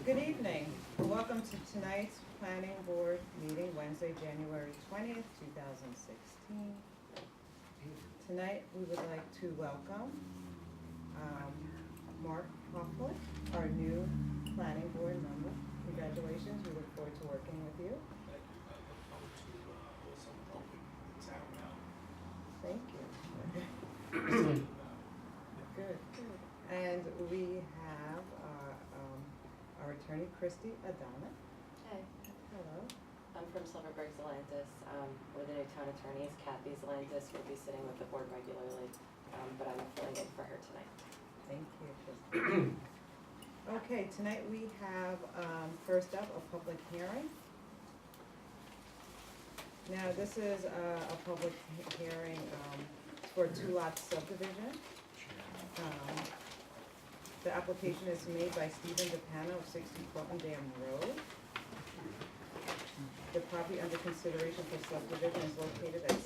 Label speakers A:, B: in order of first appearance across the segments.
A: Good evening. Welcome to tonight's planning board meeting, Wednesday, January 20th, 2016. Tonight, we would like to welcome Mark Hoffler, our new planning board member. Congratulations. We look forward to working with you. Thank you. Good, good. And we have our attorney, Christy Adana.
B: Hi,
A: Hello.
B: I'm from Silverberg Zelantis. We're the new town attorneys. Kathy Zelantis will be sitting with the board regularly, but I'm filling in for her tonight.
A: Thank you, Christy. Okay, tonight we have, first up, a public hearing. Now, this is a public hearing for two-lot subdivision. The application is made by Stephen DePano of 60 Cortland Dam Road. The property under consideration for subdivision is located at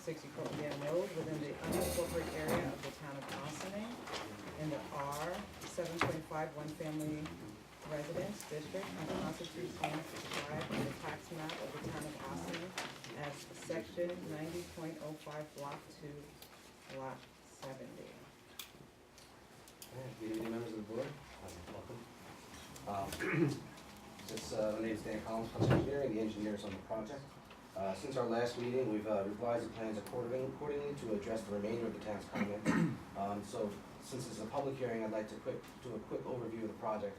A: 60 Cortland Dam Road within the unincorporated area of the town of Ossining in the R 7.5 one-family residence district and constitutes Zone 65 in the tax map of the town of Ossining as section 90.05 block 2 lot 70.
C: Good evening, members of the board. Welcome. My name is Dan Collins, Plus Engineering, the engineers on the project. Since our last meeting, we've revised the plans accordingly to address the remainder of the town's comments. So, since it's a public hearing, I'd like to do a quick overview of the project,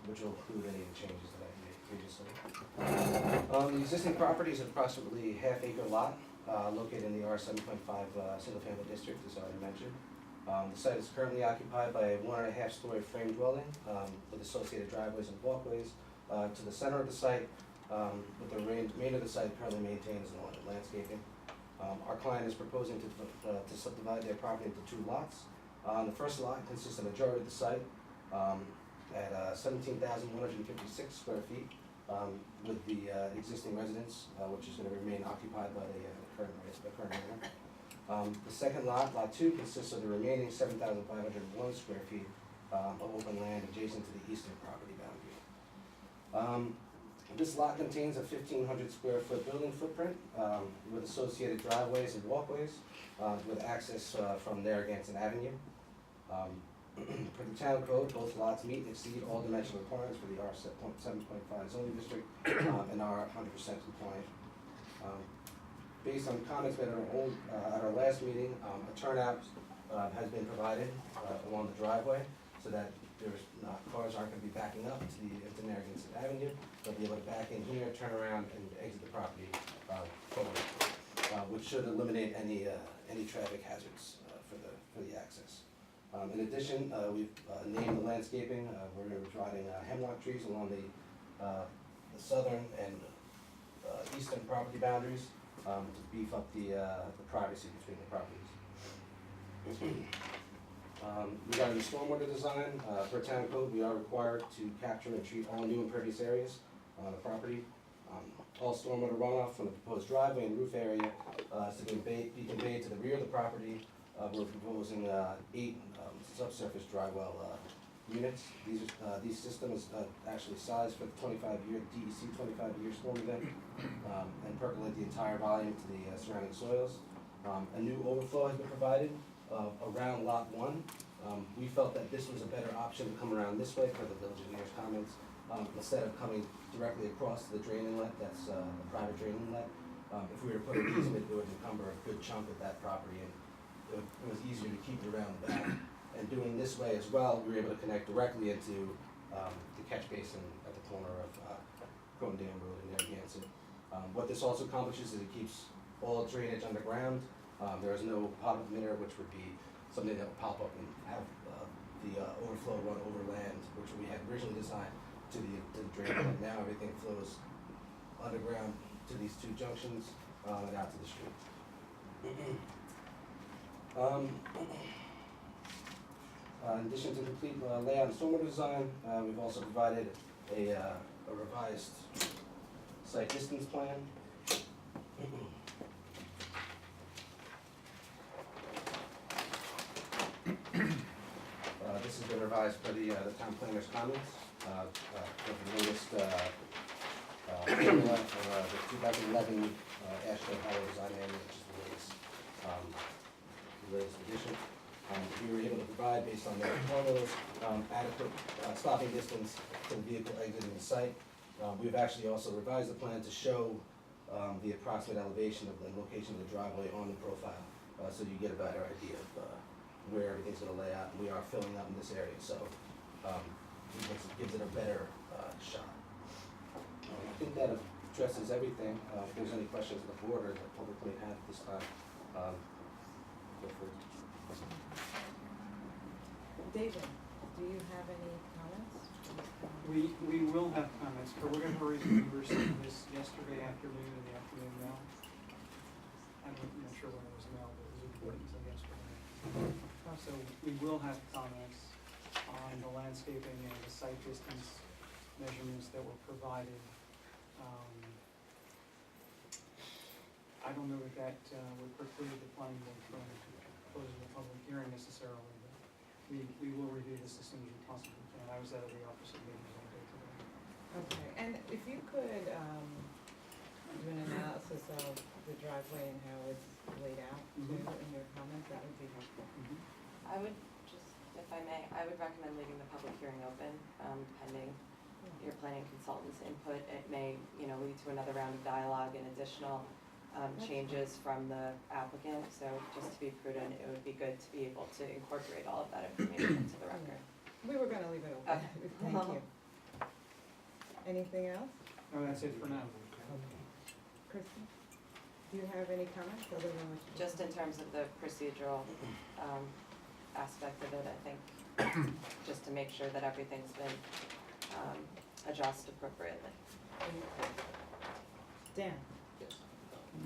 C: which will include any of the changes that I made previously. The existing property is approximately half-acre lot located in the R 7.5 single-family district, as already mentioned. The site is currently occupied by a 1.5-story frame dwelling with associated driveways and walkways to the center of the site, with the remainder of the site currently maintained as lawn and landscaping. Our client is proposing to subdivide their property into two lots. The first lot consists of the majority of the site at 17,156 square feet with the existing residence, which is going to remain occupied by the current owner. The second lot, lot 2, consists of the remaining 7,501 square feet of open land adjacent to the eastern property boundary. This lot contains a 1,500 square foot building footprint with associated driveways and walkways with access from Narragansett Avenue. For the town code, both lots meet and exceed all dimensional requirements for the R 7.5 zoning district and are 100% compliant. Based on comments made at our last meeting, a turnout has been provided along the driveway so that cars aren't going to be backing up to Narragansett Avenue. They'll be able to back in here, turn around, and exit the property forward, which should eliminate any traffic hazards for the access. In addition, we've named the landscaping. We're going to be providing hemlock trees along the southern and eastern property boundaries to beef up the privacy between the properties. Regarding the stormwater design, per town code, we are required to capture and treat all new impervious areas on the property. All stormwater runoff from the proposed driveway and roof area is to be conveyed to the rear of the property. We're proposing 8 subsurface dry well units. These systems actually sized for the 25-year DEC 25-year storm event and percolate the entire volume to the surrounding soils. A new overflow has been provided around lot 1. We felt that this was a better option to come around this way for the village engineer's comments instead of coming directly across to the drain inlet. That's a private drain inlet. If we were to put an easement, it would encumber a good chunk of that property, and it was easier to keep it around the back. And doing this way as well, we were able to connect directly into the catch basin at the corner of Cortland Dam Road and Narragansett. What this also accomplishes is it keeps all drainage underground. There is no pop-up emitter, which would be something that would pop up and have the overflow run over land, which we had originally designed to the drain. And now everything flows underground to these two junctions and out to the street. In addition to the complete layout and stormwater design, we've also provided a revised site distance plan. This has been revised for the town planner's comments, with the latest formula for the 2011 Ashland Highway Design Manual, which is the latest edition. We were able to provide, based on their formulas, adequate stopping distance to the vehicle exiting the site. We've actually also revised the plan to show the approximate elevation of the location of the driveway on the profile, so you get a better idea of where everything's gonna lay out. And we are filling up in this area, so it gives it a better shot. I think that addresses everything. If there's any questions of the board or the public may have this time, feel free.
A: David, do you have any comments?
D: We will have comments. For whatever reason, we received this yesterday afternoon in the afternoon mail. I'm not sure when it was mailed, but it was important until yesterday. So we will have comments on the landscaping and the site distance measurements that were provided. I don't know if that would preclude the planning board from closing the public hearing necessarily, but we will review this as soon as we possibly can. I was out of the office at meetings all day today.
A: Okay, and if you could, do an analysis of the driveway and how it's laid out too, in your comments, that would be helpful.
B: I would just, if I may, I would recommend leaving the public hearing open, pending your planning consultant's input. It may, lead to another round of dialogue and additional changes from the applicant. So just to be prudent, it would be good to be able to incorporate all of that information into the record.
A: We were gonna leave it open.
B: Okay.
A: Thank you. Anything else?
D: No, that's it for now.
A: Okay. Kristen, do you have any comments other than what you?
B: Just in terms of the procedural aspect of it, I think, just to make sure that everything's been adjusted appropriately.
A: Dan?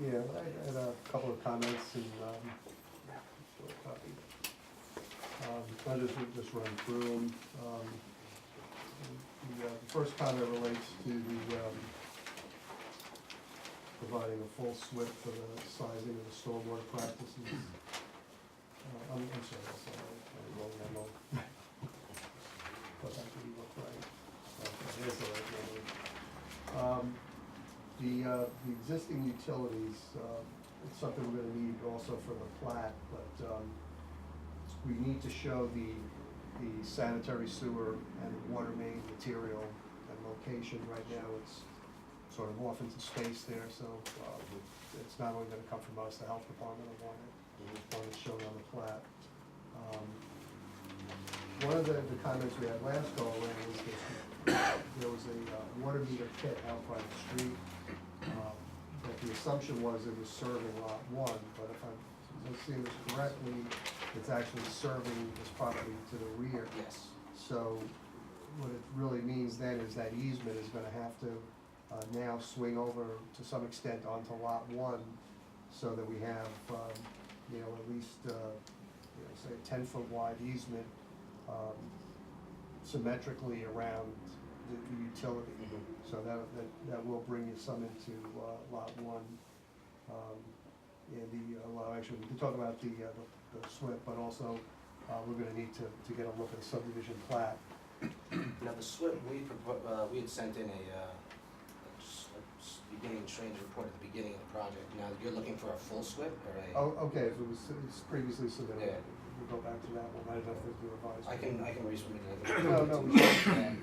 E: Yeah, I had a couple of comments and, I'll just run through them. The first comment relates to the, providing a full SWIP for the sizing of the stormwater practices. I'm sorry, that's not wrong memo. But that didn't look right. It is the right memo. The existing utilities, it's something we're gonna need also for the plat, but, we need to show the sanitary sewer and water main material and location. Right now, it's sort of off into space there, so, it's not only gonna come from us, the health department will want it shown on the plat. One of the comments we had last go around was that there was a water meter pit out by the street. That the assumption was it was serving lot 1, but if I'm seeing this correctly, it's actually serving this property to the rear.
C: Yes.
E: So what it really means then is that easement is gonna have to now swing over to some extent onto lot 1, so that we have, at least, say a 10-foot wide easement symmetrically around the utility. So that will bring you some into lot 1. Actually, we can talk about the SWIP, but also we're gonna need to get a look at a subdivision plat.
C: Now, the SWIP, we had sent in a beginning change report at the beginning of the project. Now, you're looking for a full SWIP or a?
E: Oh, okay, if it's previously submitted,
C: Yeah.
E: we'll go back to that one. I don't know if it's revised.
C: I can resubmit it.
E: No, we should.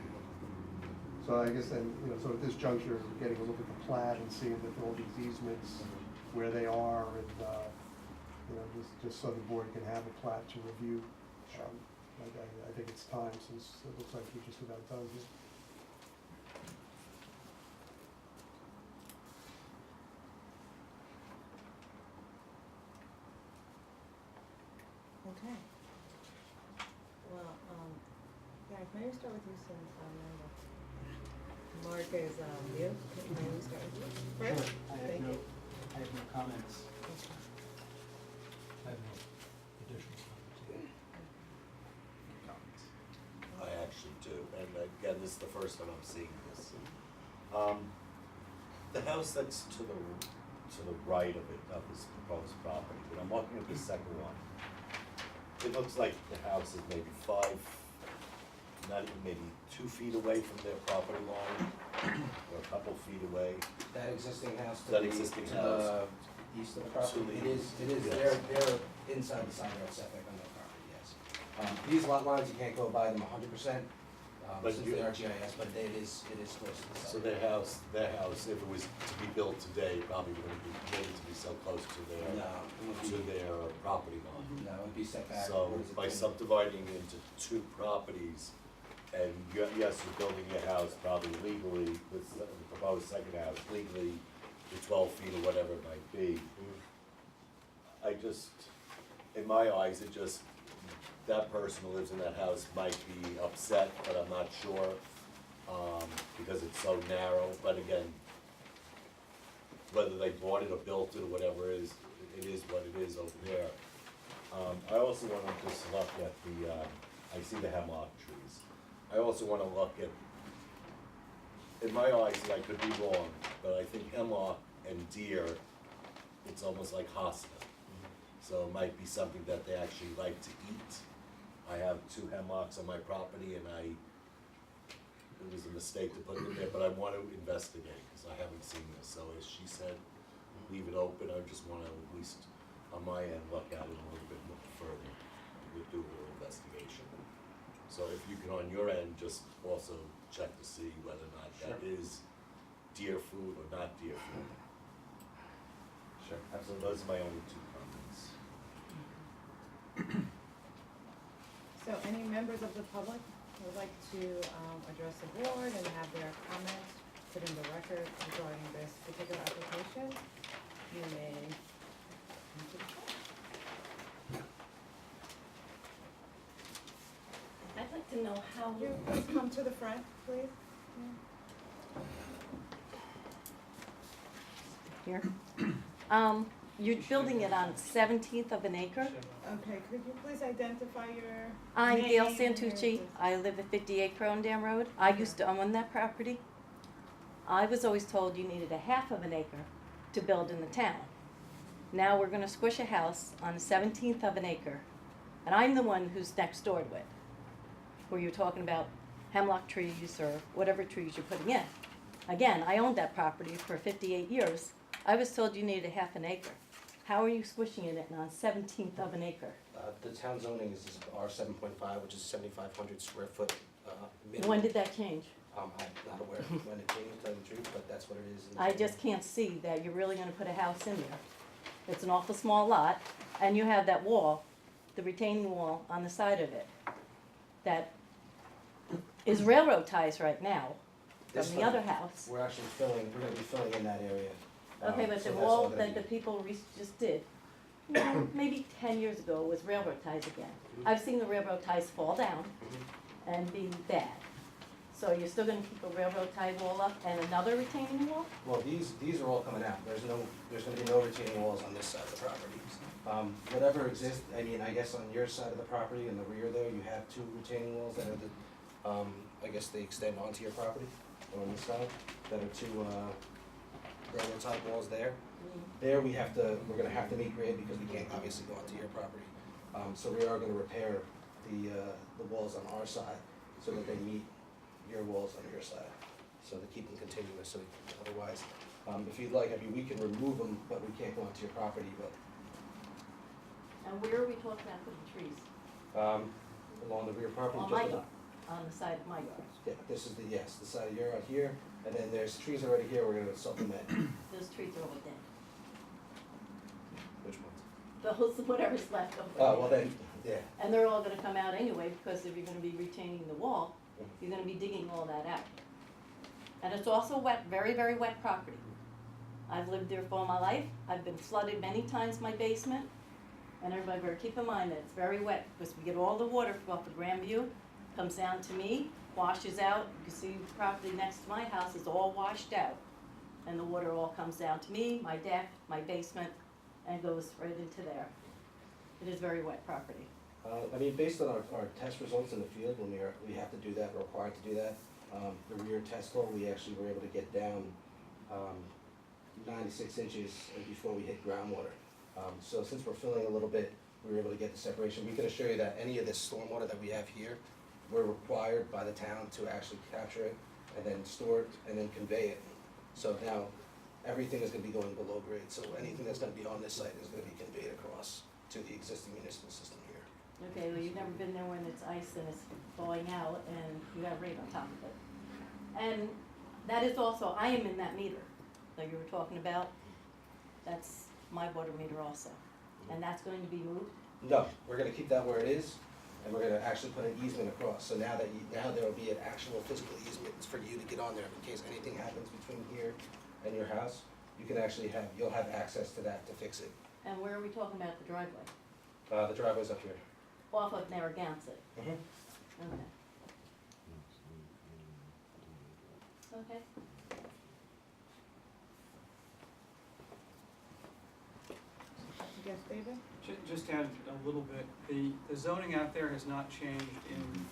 E: So I guess then, so at this juncture, getting a look at the plat and seeing that all these easements, where they are, and, just so the board can have a plat to review. I think it's time, since it looks like we're just about done here.
A: Okay. Well, yeah, may we start with you since Mark is new? May we start with you? Fred?
F: Sure.
A: Thank you.
F: I have no comments.
A: Okay.
F: I have no additional comments. and again, this is the first time I'm seeing this. The house that's to the right of it, of this proposed property, but I'm looking at the second one. It looks like the house is maybe not even maybe 2 feet away from their property line, or a couple feet away.
C: That existing house to
F: That
C: the,
F: existing
C: to
F: house.
C: the east of the property,
F: To
C: it
F: the-
C: is,
F: yes.
C: they're inside the side yard setback on their property, yes. These lot lines, you can't go by them 100%,
F: But
C: since
F: you-
C: they are GIS, but it is close to the side.
F: So their house, if it was to be built today, probably wouldn't be able to be so close to
C: No, it would be,
F: their property line.
C: no, it would be set back.
F: So
C: what is it,
F: by
C: 10?
F: subdividing into 2 properties, and yes, you're building your house probably legally, with the proposed second house legally, to 12 feet or whatever it might be. I just, in my eyes, that person who lives in that house might be upset, but I'm not sure, because it's so narrow, but again, whether they bought it or built it or whatever it is what it is over there. I also wanna just look at I see the hemlock trees. I also wanna look at, in my eyes, and I could be wrong, but I think hemlock and deer, it's almost like hosta. So it might be something that they actually like to eat. I have 2 hemlocks on my property and it was a mistake to put it in there, but I want to investigate, because I haven't seen this. So as she said, leave it open, I just wanna, at least on my end, look at it a little bit more further. We'll do a little investigation. So if you can, on your end, just also check to see whether or not that is deer food or not deer food.
C: Sure,
F: So
C: absolutely.
F: those are my only 2 comments.
A: So any members of the public who would like to address the board and have their comments put in the record regarding this particular application, you may come to the front.
G: I'd like to know how,
A: Would you please come to the front, please?
G: here, you're building it on 17th of an acre?
A: Okay, could you please identify your
G: I'm
A: name
G: Gail
A: and your
G: Santucci,
A: address?
G: I live at 58 Crondam Road, I used to own that property. I was always told you needed a half of an acre to build in the town. Now we're gonna squish a house on the 17th of an acre, and I'm the one who's next door to it, where you're talking about hemlock trees or whatever trees you're putting in. Again, I owned that property for 58 years, I was told you needed a half an acre. How are you squishing it in on 17th of an acre?
C: The town zoning is R 7.5, which is 7,500 square foot, minimum.
G: When did that change?
C: I'm not aware of when it changed, to tell you the truth, but that's what it is. in the
G: I
C: zoning.
G: just can't see that you're really gonna put a house in there. It's an awful small lot, and you have that wall, the retaining wall on the side of it, that is railroad ties right now
C: This
G: from the
C: one,
G: other house.
C: we're gonna be filling in that area.
G: Okay, but
C: so
G: the
C: that's
G: wall
C: all gonna
G: that the
C: be-
G: people just did, maybe 10 years ago was railroad ties again. I've seen the railroad ties fall down
C: Mhm.
G: and be bad. So you're still gonna keep a railroad tie wall up and another retaining wall?
C: Well, these are all coming out, there's gonna be no retaining walls on this side of the property. Whatever exists, I mean, I guess on your side of the property, in the rear there, you have 2 retaining walls that are I guess they extend onto your property, or on this side, that are 2, railroad tie walls there. There we're gonna have to meet grade because we can't obviously go onto your property. So we are gonna repair the walls on our side so that they meet your walls on your side, so to keep them continuous, so otherwise, if you'd like, I mean, we can remove them, but we can't go onto your property, but,
G: And where are we talking about putting trees?
C: along the rear property,
G: On
C: just.
G: my yard, on the side of my yard.
C: Yeah, this is the side of your out here, and then there's trees already here, we're gonna supplement.
G: Those trees are all dead.
C: Which ones?
G: Those, whatever's left over
C: Oh, well
G: there.
C: then, yeah,
G: And they're all gonna come out anyway, because if you're gonna be retaining the wall, you're gonna be digging all that out. And it's also wet, very, very wet property. I've lived there for all my life, I've been flooded many times, my basement. And everybody better keep in mind that it's very wet, because we get all the water off of Grandview, comes down to me, washes out, you can see the property next to my house is all washed out. And the water all comes down to me, my deck, my basement, and goes right into there. It is very wet property.
C: I mean, based on our test results in the field, when we have to do that, we're required to do that. The rear test hole, we actually were able to get down, 96 inches before we hit groundwater. So since we're filling a little bit, we were able to get the separation. We can assure you that any of this stormwater that we have here, we're required by the town to actually capture it and then store it and then convey it. So now, everything is gonna be going below grade, so anything that's gonna be on this site is gonna be conveyed across to the existing municipal system here.
G: Okay, well, you've never been there when it's ice and it's falling out and you have rain on top of it. And that is also, I am in that meter that you were talking about. That's my water meter also. And that's going to be moved?
C: No, we're gonna keep that where it is, and we're gonna actually put an easement across, so now there will be an actual physical easement for you to get on there in case anything happens between here and your house. You'll have access to that to fix it.
G: And where are we talking about the driveway?
C: The driveway's up here.
G: Off of Narragansett?
C: Mm-hmm.
G: Okay. Okay.
A: Yes, David?
D: Just to add a little bit, the zoning out there has not changed in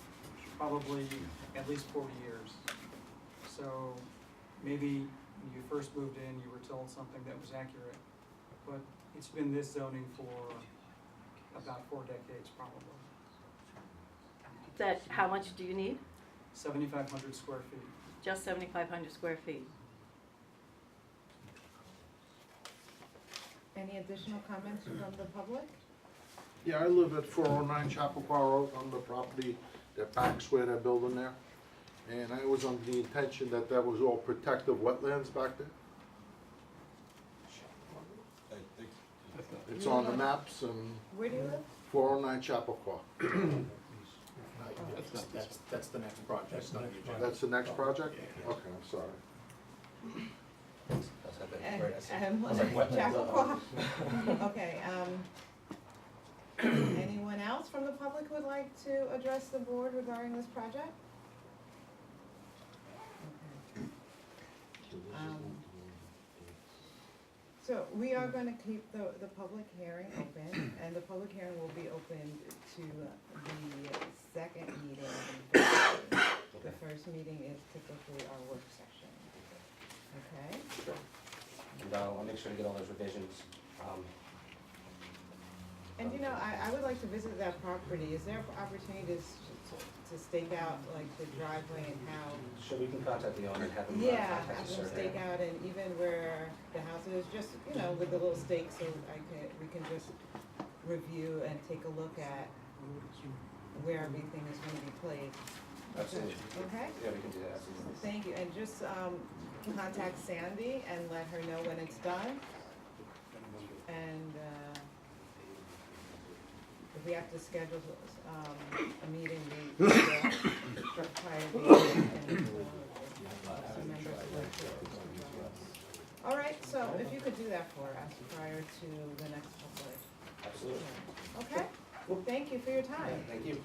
D: probably at least 40 years. So maybe when you first moved in, you were told something that was accurate, but it's been this zoning for about 4 decades probably.
G: That, how much do you need?
D: 7,500 square feet.
G: Just 7,500 square feet.
A: Any additional comments from the public?
H: Yeah, I live at 409 Chappaqua Road on the property that backs where they're building there. And I was under the intention that that was all protective wetlands back there. It's on the maps and
A: Where do you live?
H: 409 Chappaqua.
I: That's the next project, that's not the agenda.
H: That's the next project? Okay, I'm sorry.
C: That's not bad. Right, I see.
A: And,
C: I was like, what?
A: Chappaqua. Okay, anyone else from the public who would like to address the board regarding this project? Okay. So we are gonna keep the public hearing open, and the public hearing will be open to the second meeting in February. The first meeting is typically our work session, okay?
C: Sure. And I'll make sure to get all those revisions.
A: And you know, I would like to visit that property. Is there opportunities to stake out like the driveway and how?
C: Sure, we can contact the owner and have him
A: Yeah,
C: contact
A: have
C: the
A: them
C: surveyor.
A: stake out and even where the house is, just, you know, with the little stakes, so we can just review and take a look at where everything is gonna be placed.
C: Absolutely.
A: Okay?
C: Yeah, we can do that, absolutely.
A: Thank you, and just, contact Sandy and let her know when it's done. And, if we have to schedule, a meeting, we will, prior to the meeting, and, some members will to. All right, so if you could do that for us prior to the next public.
C: Absolutely.
A: Okay? Well, thank you for your time.
C: Thank you.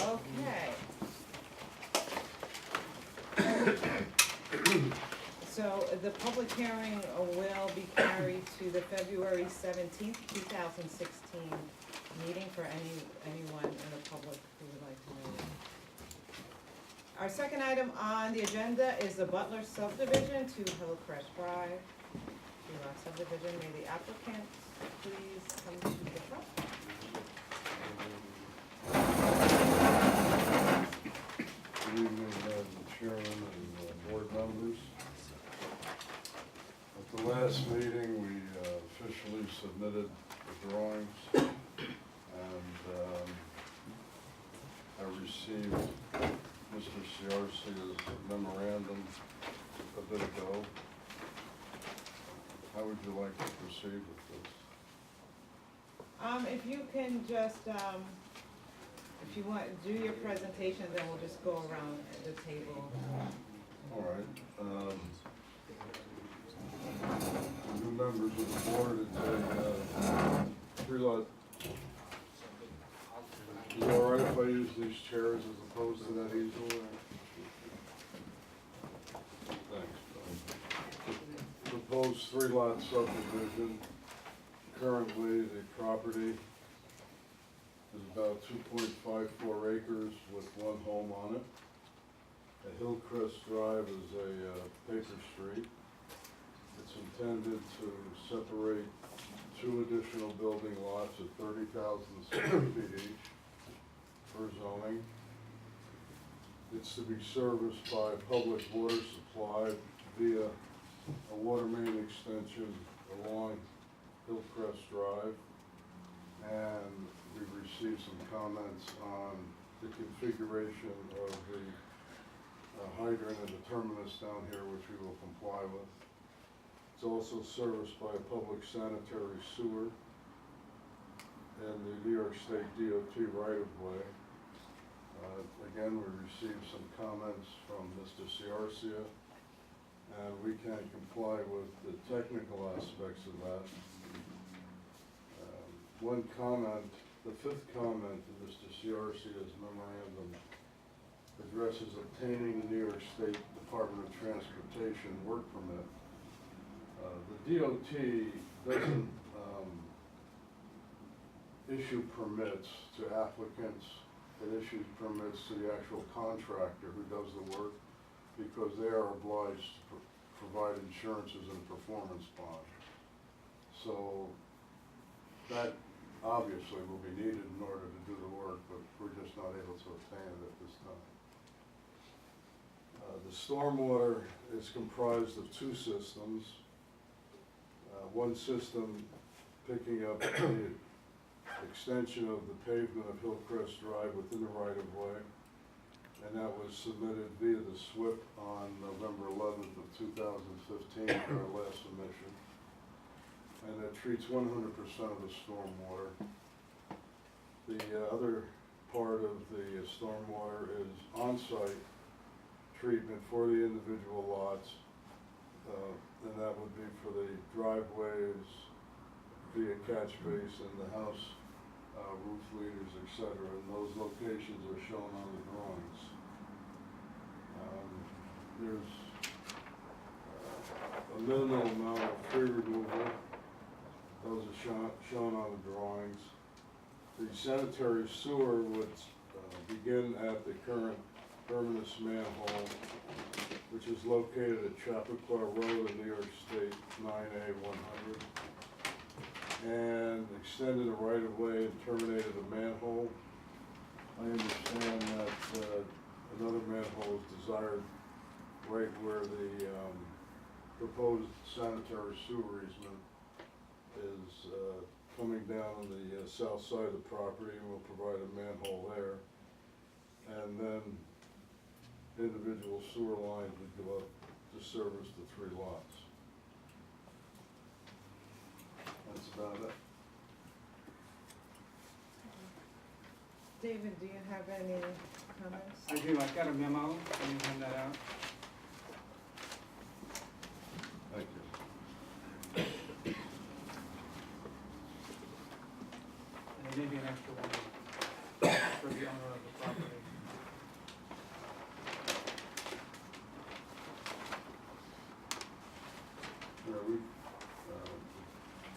A: Okay. So the public hearing will be carried to the February 17th, 2016 meeting for anyone in the public who would like to know. Our second item on the agenda is the Butler subdivision to Hillcrest Drive. Two-lot subdivision, may the applicant please come to the front.
J: Good evening, Madam Chairman and board members. At the last meeting, we officially submitted the drawings, and I received Mr. Ciarcia's memorandum a bit ago. How would you like to proceed with this?
A: If you can just, if you want, do your presentation, then we'll just go around the table.
J: All right. New members of the board, it's a three-lot. Is it all right if I use these chairs as opposed to that easel? Thanks. Proposed three-lot subdivision Currently, the property is about 2.54 acres with one home on it. Hillcrest Drive is a paper street. It's intended to separate two additional building lots at 30,000 square feet each for zoning. It's to be serviced by public water supply via a water main extension along Hillcrest Drive. And we've received some comments on the configuration of the hydrant and the terminus down here, which we will comply with. It's also serviced by a public sanitary sewer and the New York State DOT right-of-way. Again, we received some comments from Mr. Ciarcia, and we can comply with the technical aspects of that. One comment, the fifth comment in Mr. Ciarcia's memorandum addresses obtaining the New York State Department of Transportation work permit. The DOT doesn't issue permits to applicants. It issues permits to the actual contractor who does the work because they are obliged to provide insurances and performance bond. So that obviously will be needed in order to do the work, but we're just not able to obtain it at this time. The stormwater is comprised of two systems. One system picking up the extension of the pavement of Hillcrest Drive within the right-of-way, and that was submitted via the SWIP on November 11th of 2015 for our last submission. And that treats 100% of the stormwater. The other part of the stormwater is on-site treatment for the individual lots, and that would be for the driveways, via catch basin, the house roof leaders, etc. And those locations are shown on the drawings. There's a minimal amount of tree removal. Those are shown on the drawings. The sanitary sewer would begin at the current terminus manhole, which is located at Chappaqua Road in New York State 9A 100, and extended a right-of-way and terminated a manhole. I understand that another manhole is desired right where the proposed sanitary sewer easement is coming down on the south side of the property, and we'll provide a manhole there. And then individual sewer lines would go up to service the three lots. That's about it.
A: David, do you have any comments?
D: I do, I've got a memo, can you hand that out?
J: Thank you.
D: And there may be an extra one for the owner of the property.
J: Yeah,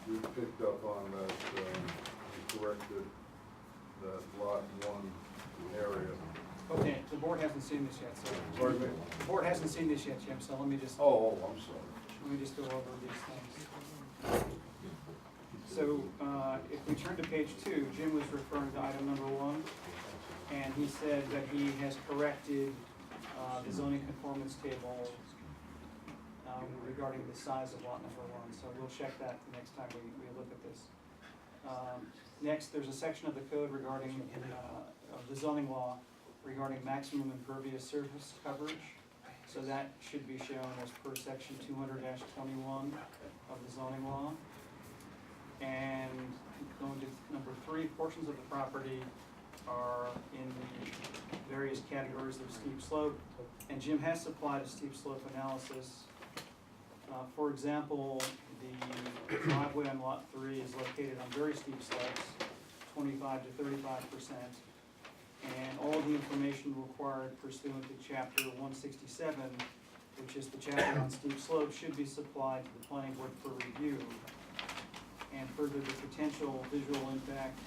J: we picked up on that, we corrected that lot one area.
D: Okay, the board hasn't seen this yet, so.
J: Pardon me?
D: The board hasn't seen this yet, Jim, so let me just
J: I'm sorry.
D: go over these things. So, if we turn to page 2, Jim was referring to item number 1, and he said that he has corrected the zoning conformance table regarding the size of lot number 1, so we'll check that the next time we look at this. Next, there's a section of the code regarding, of the zoning law regarding maximum impervious surface coverage. So that should be shown as per section 200-21 of the zoning law. And going to number 3, portions of the property are in the various categories of steep slope. And Jim has supplied a steep slope analysis. For example, the driveway on lot 3 is located on very steep slopes, 25 to 35%. And all the information required pursuant to chapter 167, which is the chapter on steep slopes, should be supplied to the planning board for review. And further, the potential visual impact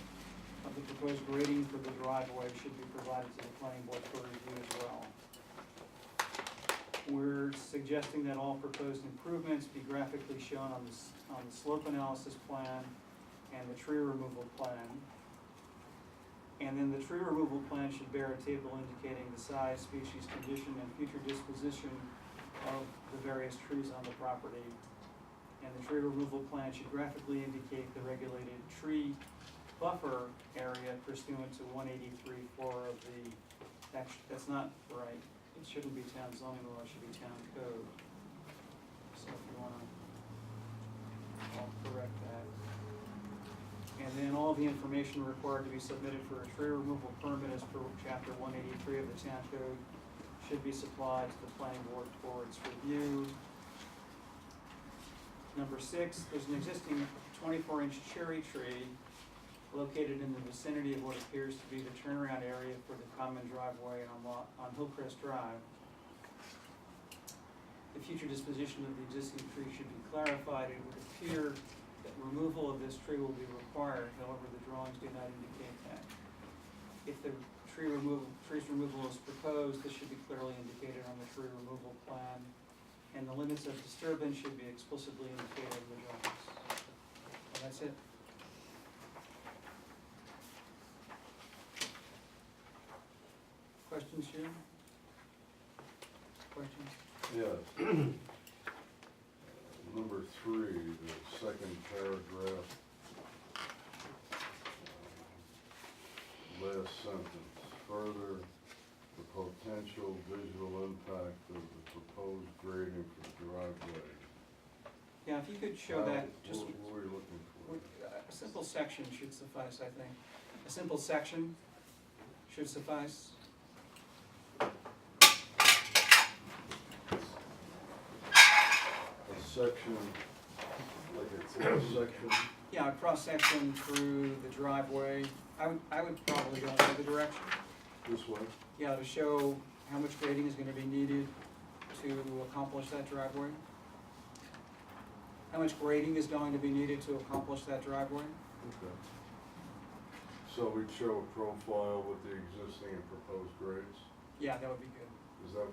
D: of the proposed grading for the driveway should be provided to the planning board for review as well. We're suggesting that all proposed improvements be graphically shown on the slope analysis plan and the tree removal plan. And then the tree removal plan should bear a table indicating the size, species, condition, and future disposition of the various trees on the property. And the tree removal plan should graphically indicate the regulated tree buffer area pursuant to 183.4 of the, that's not right. It shouldn't be town zoning law, it should be town code. So if you wanna, I'll correct that. And then all the information required to be submitted for a tree removal permit as per chapter 183 of the town code should be supplied to the planning board for its review. Number 6, there's an existing 24-inch cherry tree located in the vicinity of what appears to be the turnaround area for the common driveway on Hillcrest Drive. The future disposition of the existing tree should be clarified. It would appear that removal of this tree will be required, however, the drawings do not indicate that. If the tree's removal is proposed, this should be clearly indicated on the tree removal plan, and the limits of disturbance should be explicitly indicated in the drawings. And that's it. Questions, Jim? Questions?
J: Yes. Number 3, the second paragraph. Last sentence, further, the potential visual impact of the proposed grading for the driveway.
D: Yeah, if you could show that, just,
J: What were you looking for?
D: a simple section should suffice, I think. A simple section should suffice.
J: A section, like a cross-section?
D: Yeah, a cross-section through the driveway. I would probably go in the other direction.
J: This way?
D: Yeah, to show how much grading is gonna be needed to accomplish that driveway. How much grading is going to be needed to accomplish that driveway?
J: Okay. So we'd show a profile with the existing and proposed grades?
D: Yeah, that would be good.
J: Is that,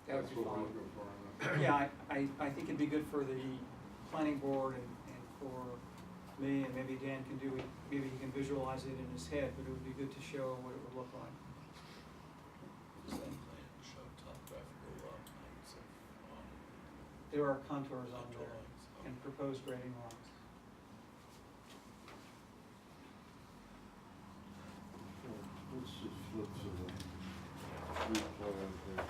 D: That would
J: that's
D: be
J: what we're
D: fine.
J: looking for? in that?
D: Yeah, I think it'd be good for the planning board and for me, and maybe Dan can do it, maybe he can visualize it in his head, but it would be good to show what it would look like. There are contours on there and proposed grading lines.
J: Let's just flip to the street plan here.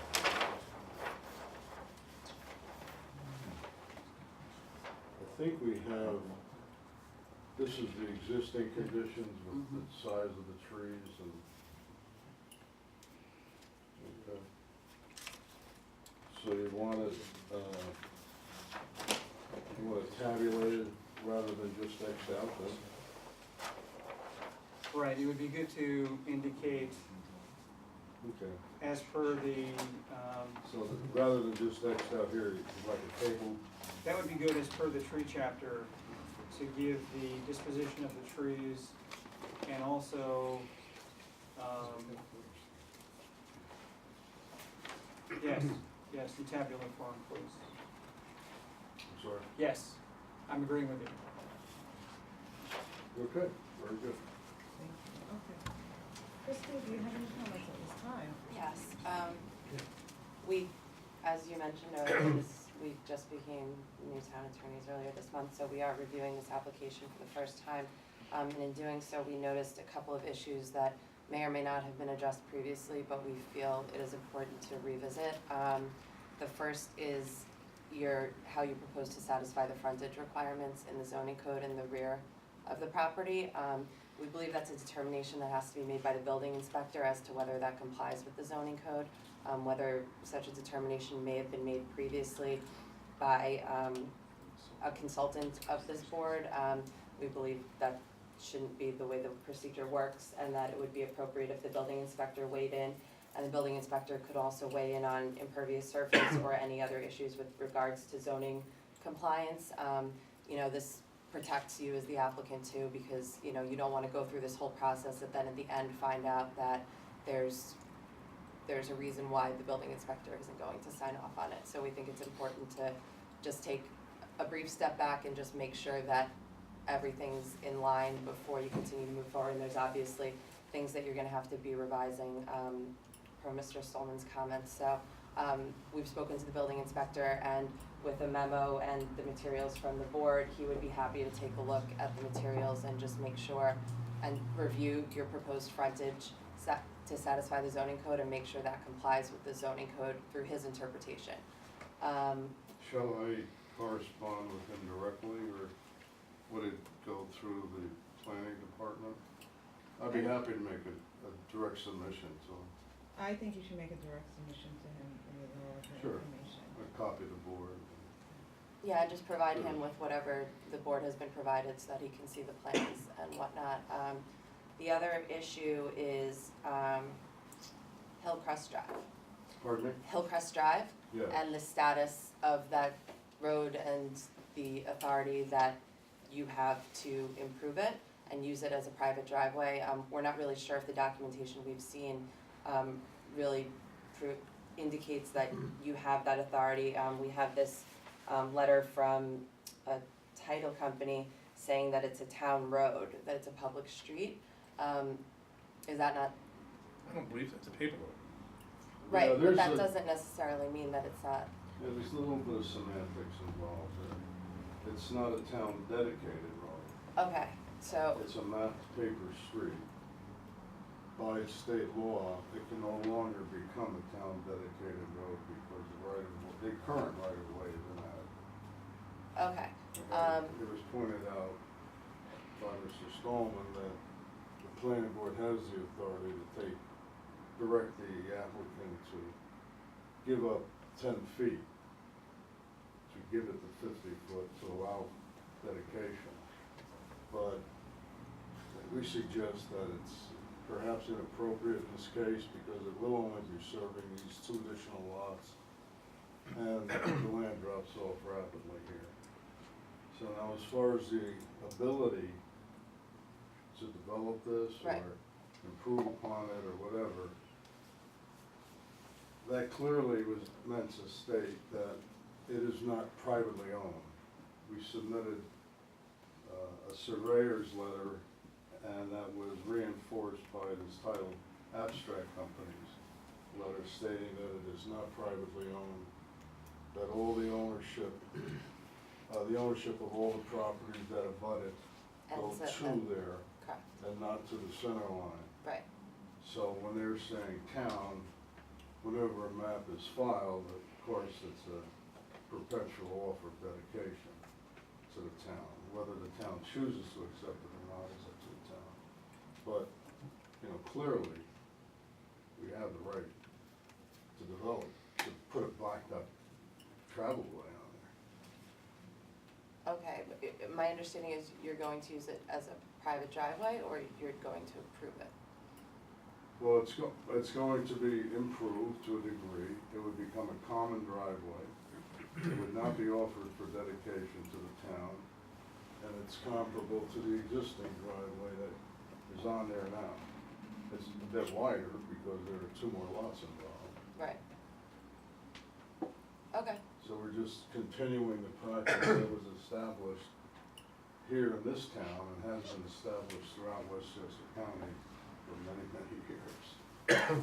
J: I think we have, this is the existing conditions with the size of the trees and. Okay. So you want it, tabulated rather than just Xed out then?
D: Right, it would be good to indicate
J: Okay,
D: as per the,
J: so that rather than just Xed out here, you'd like a table?
D: that would be good as per the tree chapter to give the disposition of the trees and also, yes, in tabular form, please.
J: I'm sorry?
D: Yes, I'm agreeing with you.
J: Okay, very good.
A: Thank you. Okay. Christie, do you have any comments at this time?
B: Yes, we, as you mentioned earlier, we just became new town attorneys earlier this month, so we are reviewing this application for the first time. And in doing so, we noticed a couple of issues that may or may not have been addressed previously, but we feel it is important to revisit. The first is how you propose to satisfy the frontage requirements in the zoning code in the rear of the property. We believe that's a determination that has to be made by the building inspector as to whether that complies with the zoning code. Whether such a determination may have been made previously by a consultant of this board. We believe that shouldn't be the way the procedure works, and that it would be appropriate if the building inspector weighed in, and the building inspector could also weigh in on impervious surface or any other issues with regards to zoning compliance. You know, this protects you as the applicant too, because, you know, you don't wanna go through this whole process and then at the end find out that there's a reason why the building inspector isn't going to sign off on it. So we think it's important to just take a brief step back and just make sure that everything's in line before you continue to move forward. And there's obviously things that you're gonna have to be revising, per Mr. Stallman's comments. So, we've spoken to the building inspector, and with a memo and the materials from the board, he would be happy to take a look at the materials and just make sure and review your proposed frontage to satisfy the zoning code and make sure that complies with the zoning code through his interpretation.
J: Shall I correspond with him directly, or would it go through the planning department? I'd be happy to make a direct submission to him,
A: I think you should make a direct submission to him with all of the
J: Sure.
A: information.
J: a copy of the board.
B: Yeah, and just provide him with whatever the board has been provided so that he can see the plans and whatnot. The other issue is, Hillcrest Drive.
J: Pardon me?
B: Hillcrest Drive
J: Yes.
B: and the status of that road and the authority that you have to improve it and use it as a private driveway. We're not really sure if the documentation we've seen, really indicates that you have that authority. We have this, letter from a title company saying that it's a town road, that it's a public street. Is that not
I: I don't believe that's a paper road.
B: right? But
J: there's
B: that
J: a-
B: doesn't necessarily mean that it's not.
J: Yeah, there's a little bit of semantics involved there. It's not a town dedicated road.
B: Okay, so,
J: It's a mapped paper street. By state law, it can no longer become a town dedicated road because the current right of way is inadequate.
B: okay,
J: It was pointed out by Mr. Stallman that the planning board has the authority to direct the applicant to give up 10 feet, to give it the 50 foot to allow dedication. But we suggest that it's perhaps inappropriate in this case because it will only be serving these 2 additional lots, and the land drops off rapidly here. So now, as far as the ability to develop this
B: Right.
J: or improve upon it or whatever, that clearly was meant to state that it is not privately owned. We submitted a surveyor's letter, and that was reinforced by this title abstract company's letter stating that it is not privately owned, that all the ownership of all the properties that abut it go
B: Ends at
J: to
B: the-
J: there
B: correct,
J: and not to the center line.
B: right,
J: So when they're saying town, whenever a map is filed, of course, it's a perpetual offer of dedication to the town. Whether the town chooses to accept it or not is up to the town. But, clearly, we have the right to develop, to put a blacktop travel way on there.
B: okay, but my understanding is you're going to use it as a private driveway, or you're going to improve it?
J: Well, it's going to be improved to a degree. It would become a common driveway. It would not be offered for dedication to the town, and it's comparable to the existing driveway that is on there now. It's a bit wider because there are 2 more lots involved.
B: Right. Okay,
J: So we're just continuing the practice that was established here in this town and has been established throughout Westchester County for many, many years.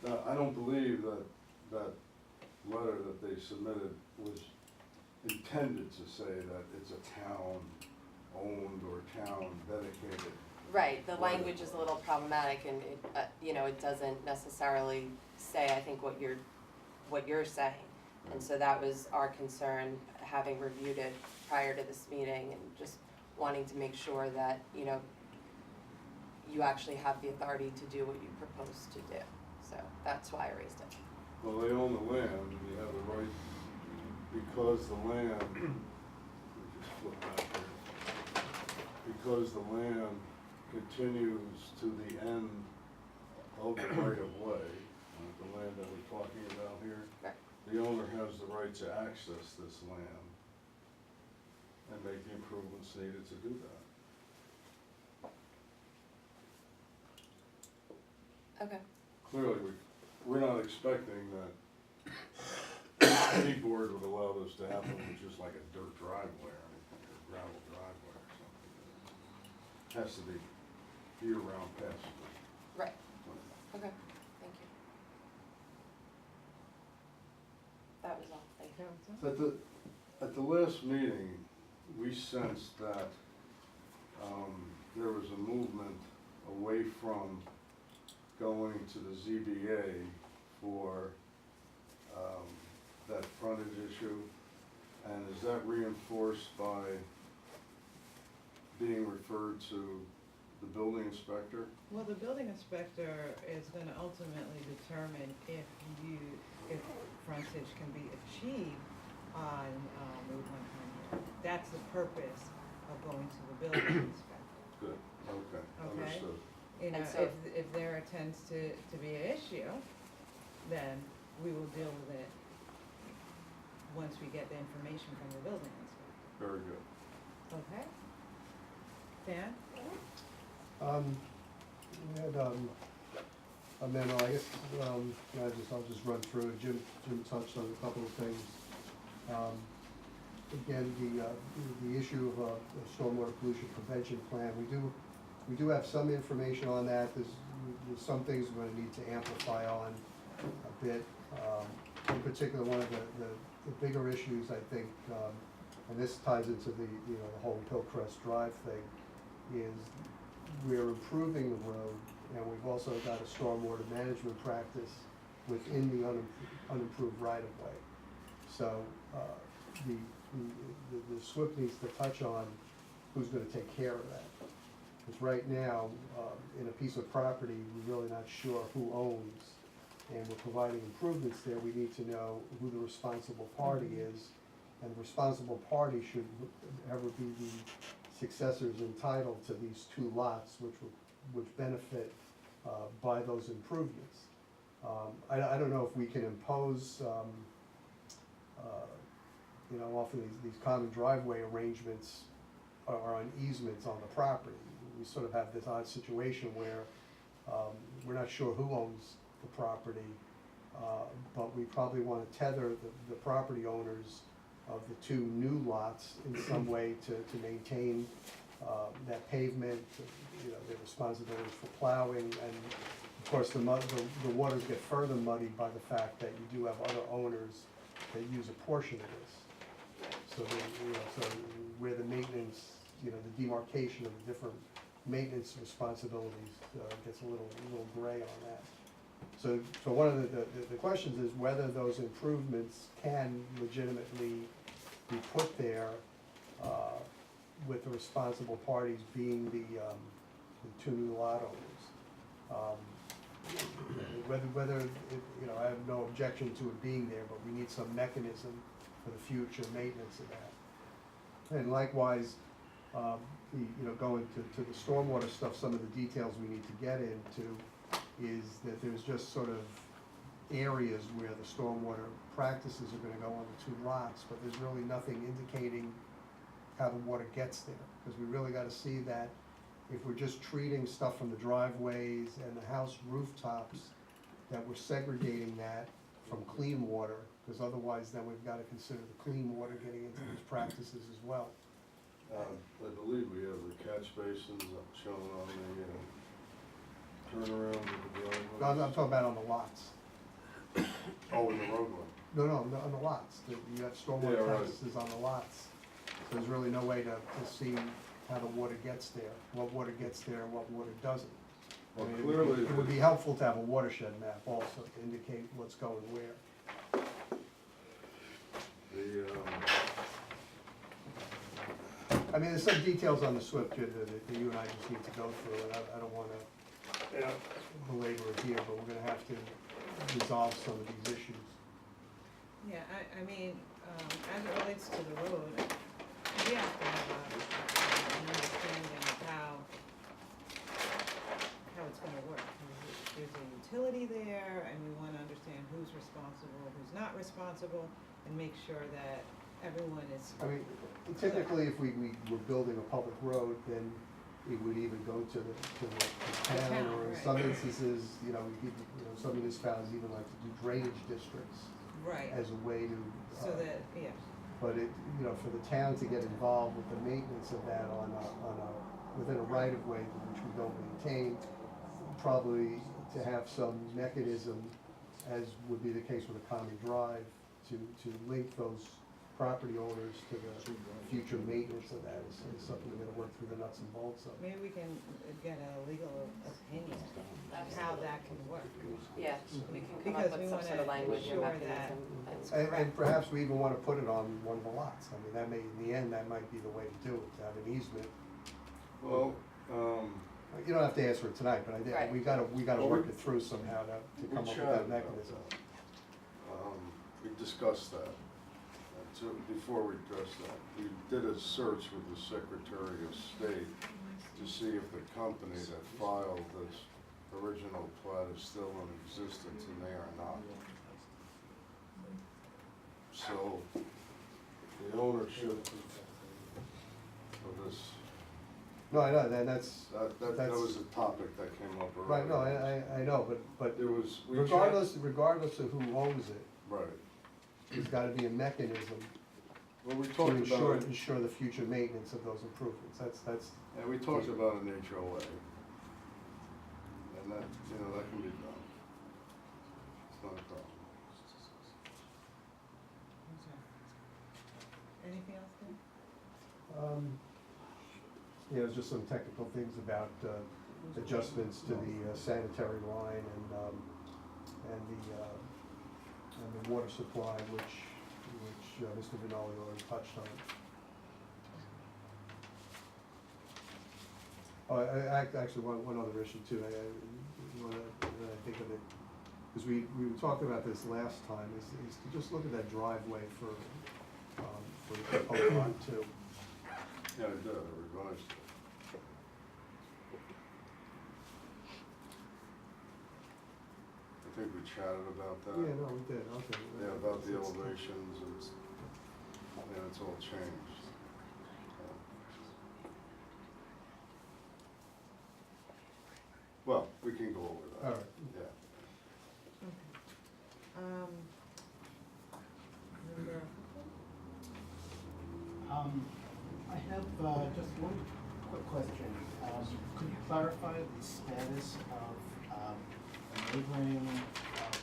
J: Now, I don't believe that letter that they submitted was intended to say that it's a town-owned or town-dedicated.
B: right, the language is a little problematic, and it, it doesn't necessarily say, I think, what you're saying. And so that was our concern, having reviewed it prior to this meeting, and just wanting to make sure that, you actually have the authority to do what you propose to do. So that's why I raised it.
J: Well, they own the land, and you have the right, because the land, let me just flip back here. Because the land continues to the end of the right of way, the land that we're talking about here.
B: Right.
J: The owner has the right to access this land and make the improvements needed to do that.
B: Okay.
J: Clearly, we're not expecting that any board would allow this to happen with just like a dirt driveway or anything, or gravel driveway or something. It has to be year-round passable.
B: Right. Okay, thank you. That was all, thank you.
J: At the last meeting, we sensed that, there was a movement away from going to the ZBA for, that frontage issue. And is that reinforced by being referred to the building inspector?
A: Well, the building inspector is gonna ultimately determine if frontage can be achieved on, Route 100. That's the purpose of going to the building inspector.
J: Good, okay,
A: Okay.
J: understood.
A: You know,
B: And so-
A: if there tends to be an issue, then we will deal with it once we get the information from the building inspector.
J: Very good.
A: Okay? Dan?
E: We had, a memo, I guess, I'll just run through it. Jim touched on a couple of things. Again, the issue of a stormwater pollution prevention plan, we do have some information on that. There's some things we're gonna need to amplify on a bit. In particular, one of the bigger issues, I think, and this ties into the whole Hillcrest Drive thing, is we're improving the road, and we've also got a stormwater management practice within the unimproved right-of-way. So, the SWIP needs to touch on who's gonna take care of that. Because right now, in a piece of property, we're really not sure who owns, and we're providing improvements there, we need to know who the responsible party is. And the responsible party should ever be the successors entitled to these two lots, which benefit by those improvements. I don't know if we can impose, often these common driveway arrangements are on easements on the property. We sort of have this odd situation where we're not sure who owns the property, but we probably want to tether the property owners of the two new lots in some way to maintain that pavement, their responsibilities for plowing, and of course the waters get further muddied by the fact that you do have other owners that use a portion of this. So so where the maintenance, the demarcation of the different maintenance responsibilities gets a little gray on that. So one of the questions is whether those improvements can legitimately be put there with the responsible parties being the two new lot owners. Whether I have no objection to it being there, but we need some mechanism for the future maintenance of that. And likewise, going to the stormwater stuff, some of the details we need to get into is that there's just sort of areas where the stormwater practices are gonna go on the two lots, but there's really nothing indicating how the water gets there. Because we really gotta see that if we're just treating stuff from the driveways and the house rooftops, that we're segregating that from clean water, because otherwise then we've gotta consider the clean water getting into these practices as well.
J: I believe we have the catch basins shown on the turnaround of the driveway.
E: I'm talking about on the lots.
J: Oh, in the roadway.
E: No, on the lots. You have
J: Yeah,
E: stormwater
J: right.
E: practices on the lots. So there's really no way to see how the water gets there, what water gets there and what water doesn't. I
J: Well,
E: mean,
J: clearly,
E: it would be helpful to have a watershed map also to indicate what's going where. I mean, there's some details on the SWIP that you and I just need to go through, and I don't wanna belabor it here, but we're gonna have to resolve some of these issues.
A: Yeah, I mean, as it relates to the road, we have to have an understanding of how it's gonna work. There's a utility there, and we wanna understand who's responsible, who's not responsible, and make sure that everyone is,
E: I mean, typically, if we were building a public road, then it would even go to the town,
A: town,
E: or in
A: right.
E: some instances, some municipalities even like to do drainage districts
A: right,
E: as a way to.
A: so that, yeah,
E: But for the town to get involved with the maintenance of that within a right of way which we don't maintain, probably to have some mechanism, as would be the case with a common drive, to link those property owners to the future maintenance of that is something we're gonna work through the nuts and bolts of.
A: maybe we can get a legal opinion of how that can work.
B: Yeah, we can come
A: Because
B: up
A: we
B: with some sort of
A: wanna
B: language or
A: ensure
B: mechanism. That's
E: And
B: correct.
E: perhaps we even wanna put it on one of the lots. I mean, in the end, that might be the way to do it, to have an easement.
J: Well,
E: You don't have to answer it tonight, but
B: Right.
E: we gotta
J: Well,
E: work it through somehow to
J: we
E: come up with
J: chatted
E: that
J: about
E: mechanism.
J: we discussed that. And so before we addressed that, we did a search with the Secretary of State to see if the company that filed this original plat is still in existence, and they are not. So, the ownership of this,
E: No, I know, and that's,
J: that was a topic that came up earlier.
E: right, no, I know, but
J: There was, we
E: regardless of who owns it,
J: Right,
E: there's gotta be a mechanism
J: well, we
E: to
J: talked
E: ensure
J: about,
E: the future maintenance of those improvements. That's,
J: and we talked about an HOA. And that, that can be done. It's not a problem.
A: Anything else, Dan?
E: just some technical things about, adjustments to the sanitary line and the water supply, which Mr. Vinoli already touched on. Oh, actually, one other issue too, I think of it, because we were talking about this last time, is to just look at that driveway for the proposed lot two.
J: Yeah, I did, I revised it. I think we chatted about that.
E: Yeah, no, we did, okay.
J: Yeah, about the elevations, it's all changed. Well, we can go over that.
E: All right.
J: Yeah.
A: Number,
K: I have just one quick question. Could you clarify the status of a neighboring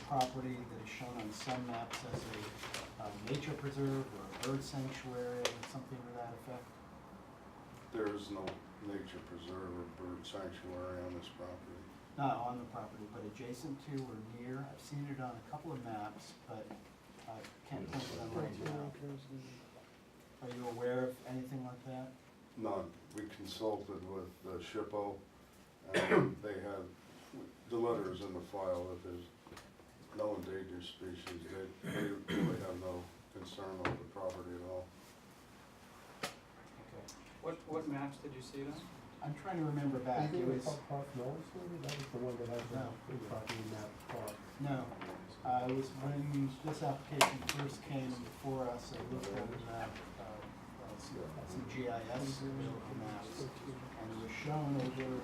K: property that is shown on some maps as a nature preserve or a bird sanctuary or something to that effect?
J: There is no nature preserve or bird sanctuary on this property.
K: Not on the property, but adjacent to or near. I've seen it on a couple of maps, but I can't point to them right now. Are you aware of anything like that?
J: None. We consulted with SHPO, and they have, the letter is in the file that there's no endangered species. They really have no concern over the property at all.
K: Okay.
D: What maps did you see it on?
K: I'm trying to remember back. It was,
E: Park Knowles, maybe, that was the one that had the property map park.
K: no, it was when this application first came before us, I looked at the map, some GIS maps, and it was shown over in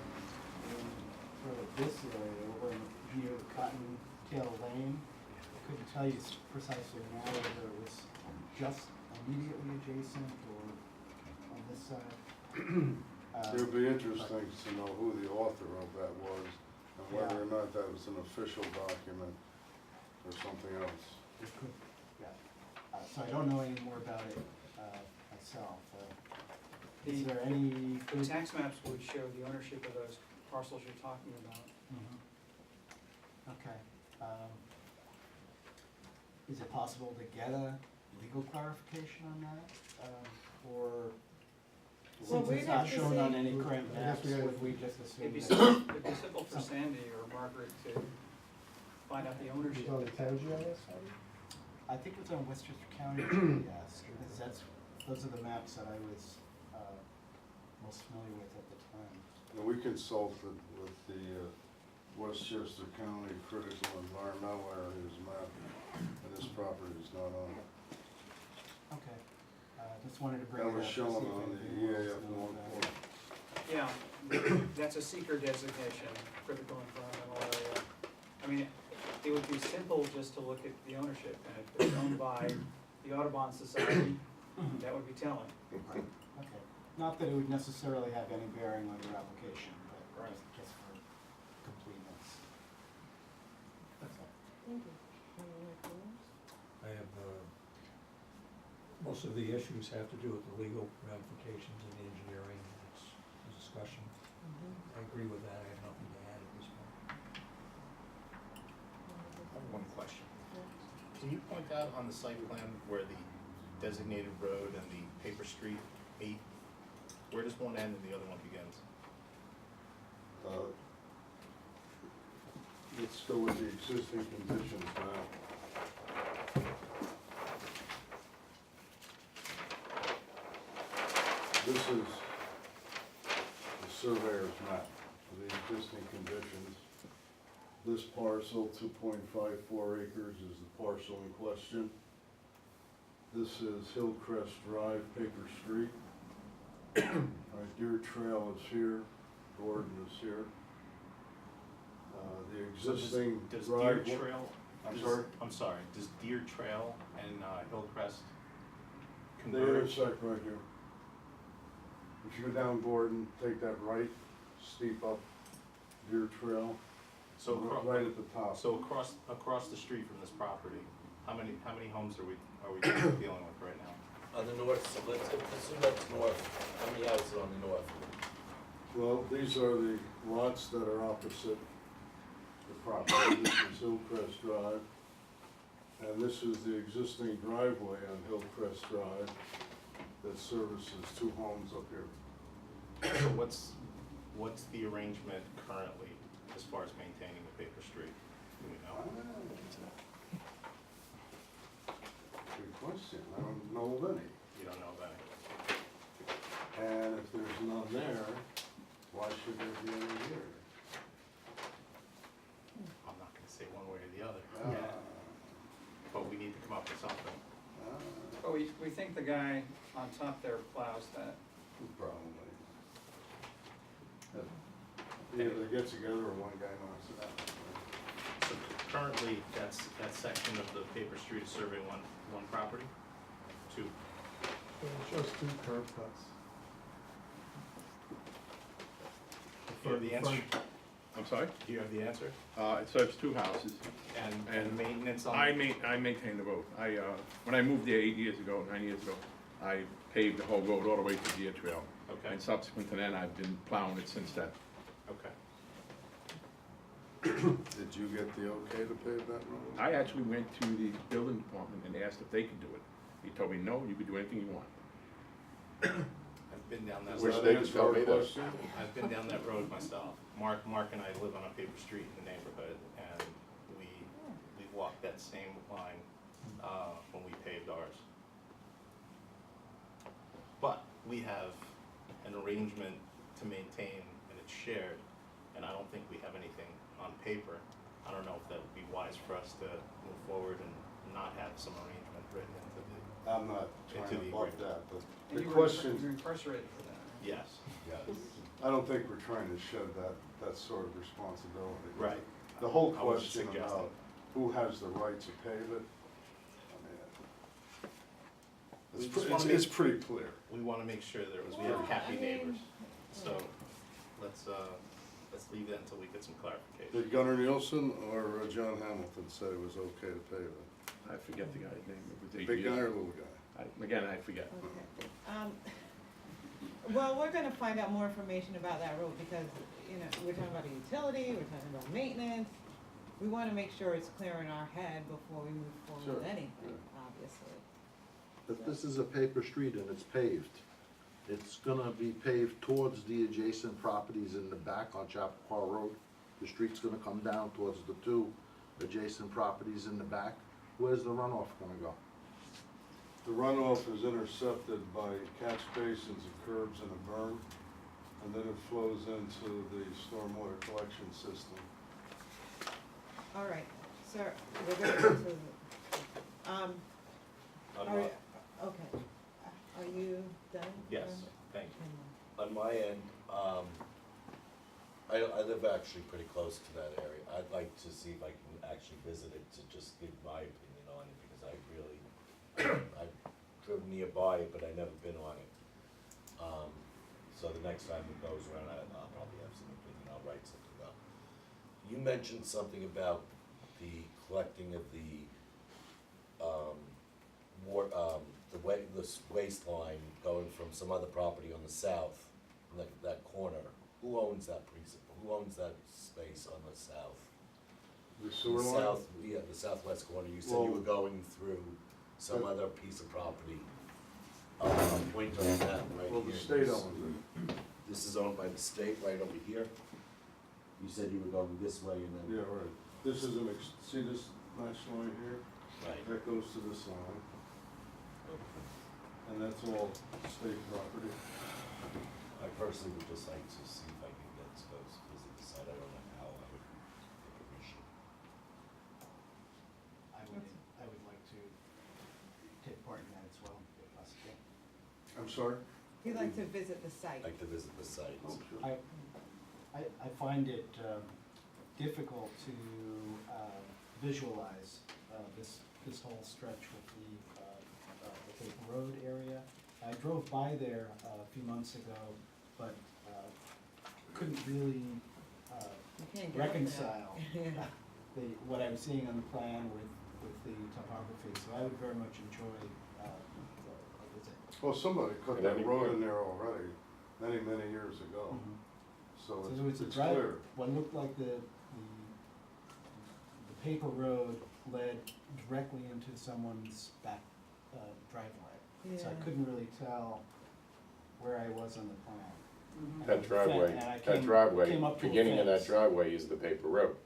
K: sort of this area, over near Cottontail Lane. I couldn't tell you precisely now whether it was just immediately adjacent or on this side.
J: It would be interesting to know who the author of that was, and whether or not that was an official document or something else.
K: It could, yeah. So I don't know any more about it myself. Is there any?
D: The tax maps would show the ownership of those parcels you're talking about.
K: Mhm. Okay. Is it possible to get a legal clarification on that? Or
A: Well,
K: since
A: we'd
K: it's not
A: have to
K: shown on
A: see-
K: any current
E: I guess
K: maps,
E: we gotta-
K: would we just assume
D: It'd be
K: that?
D: simple for Sandy or Margaret to find out the ownership.
E: It's on the town GIS,
K: I think it's on Westchester County GIS, because those are the maps that I was most familiar with at the time.
J: And we consulted with the Westchester County Critical Environmental Areas map, and this property is not on it.
K: Okay. just wanted to bring
J: That
K: it up.
J: was
K: to
J: shown
K: see if
J: on
K: anybody
J: the
K: else
J: EAF
K: knows
J: one
K: about it.
D: Yeah, that's a seeker designation, critical environmental area. I mean, it would be simple just to look at the ownership, and if it's owned by the Audubon Society, that would be telling.
K: Okay, not that it would necessarily have any bearing on your application, but
D: Right.
K: just for completeness. That's all.
A: Thank you. Any other comments?
L: I have, most of the issues have to do with the legal ramifications and the engineering, it's a discussion. I agree with that, I have nothing to add at this point.
M: I have one question. Can you point out on the site plan where the designated road and the paper street meet? Where does one end and the other one begins?
J: Let's go with the existing conditions now. This is the surveyor's map for the existing conditions. This parcel, 2.54 acres, is the parcel in question. This is Hillcrest Drive, Paper Street. Right, Deer Trail is here, Gordon is here. The existing
M: Does
J: drive.
M: Deer Trail?
J: I'm sorry?
M: Does Deer Trail and Hillcrest
J: They
M: converge?
J: intersect right here. If you go down Gordon, take that right, steep up Deer Trail,
M: So
J: right at the top.
M: So across the street from this property, how many homes are we dealing with right now?
F: On the north, so let's assume that's north, how many houses on the north?
J: Well, these are the lots that are opposite the property. This is Hillcrest Drive. And this is the existing driveway on Hillcrest Drive that services two homes up here.
M: So what's the arrangement currently as far as maintaining the paper street? Do we know?
J: Good question. I don't know of any.
M: You don't know about it?
J: And if there's none there, why should there be any here?
M: I'm not gonna say one way or the other,
J: Ah,
M: but we need to come up with something.
J: ah,
D: But we think the guy on top there plows that.
J: Probably. Either they get together or one guy knocks it out.
M: So currently, that section of the paper street is serving one property? Two.
E: It shows two curb cuts.
M: Do you have the answer?
I: I'm sorry?
M: Do you have the answer?
I: It serves two houses.
M: And maintenance on?
I: I maintain the road. When I moved there 9 years ago, I paved the whole road all the way to Deer Trail.
M: Okay.
I: And subsequent to that, I've been plowing it since then.
M: Okay.
J: Did you get the okay to pave that road?
I: I actually went to the building department and asked if they could do it. He told me, no, you could do anything you want.
M: I've been down that
J: Wish
M: road.
J: they could tell me that.
M: I've been down that road myself. Mark and I live on a paper street in the neighborhood, and we walked that same line, when we paved ours. But we have an arrangement to maintain, and it's shared, and I don't think we have anything on paper. I don't know if that would be wise for us to move forward and not have some arrangement written into the,
J: I'm not trying
M: Into
J: to
M: the
J: buck
M: agreement.
J: that, but
D: And
J: the
D: you were
J: question,
D: you're incarcerated for that, right?
M: yes.
J: I don't think we're trying to shed that sort of responsibility.
M: Right.
J: The whole
M: I wasn't
J: question
M: suggesting.
J: about who has the right to pave it, I
M: We
J: mean,
M: just wanna
J: it's pretty clear.
M: We wanna make sure we have happy neighbors, so let's leave that until we get some clarification.
J: Did Gunnar Nielsen or John Hamilton say it was okay to pave it?
I: I forget the guy's name. It was 8
J: Big
I: years
J: guy or
I: ago.
J: little guy?
I: Again, I forget.
A: Okay. Well, we're gonna find out more information about that road because, we're talking about a utility, we're talking about maintenance. We wanna make sure it's clear in our head before we move forward with
J: Sure,
A: anything, obviously.
N: If this is a paper street and it's paved, it's gonna be paved towards the adjacent properties in the back on Chappaqua Road. The street's gonna come down towards the two adjacent properties in the back. Where's the runoff gonna go?
J: The runoff is intercepted by catch basins and curbs and a berm, and then it flows into the stormwater collection system.
A: All right, sir, we're gonna go to,
M: On
A: all right, okay. Are you done?
M: Yes, thank you.
F: On my end, I live actually pretty close to that area. I'd like to see if I can actually visit it to just give my opinion on it, because I really, I've driven nearby it, but I've never been on it. So the next time it goes around, I'll probably have some opinion, I'll write something up. You mentioned something about the collecting of the, this waistline going from some other property on the south, that corner. Who owns that who owns that space on the south?
J: The sewer
F: The
J: line?
F: south, yeah, the southwest corner, you said you were going through some other piece of property. Point on that right here.
J: Well, the state owns it.
F: This is owned by the state right over here. You said you were going this way and then.
J: Yeah, right. This is see this nice line here?
F: Right.
J: That goes to this line. And that's all state property.
F: I personally would just like to see if I can get to go visit the site. I don't know how I would get permission.
K: I would like to take part in that as well, if possible.
J: I'm sorry?
A: You'd like to visit the site?
F: Like to visit the site.
J: Oh, sure.
K: I find it difficult to visualize this whole stretch with the Cape Road area. I drove by there a few months ago, but couldn't really
A: You can't get up there.
K: reconcile
A: Yeah.
K: what I was seeing on the plan with the topography, so I would very much enjoy a visit.
J: Well, somebody cut
F: At
J: that
F: any
J: road
F: point.
J: in there already, many, many years ago.
K: Mhm.
J: So
K: So there was a
J: it's
K: drive,
J: clear.
K: what looked like the paper road led directly into someone's back driveway. So I
A: Yeah.
K: couldn't really tell where I was on the plan.
D: Mhm.
O: That driveway,
K: And I
O: that
K: came
O: driveway,
K: up to a
O: beginning of that
K: fence.
O: driveway is the paper road.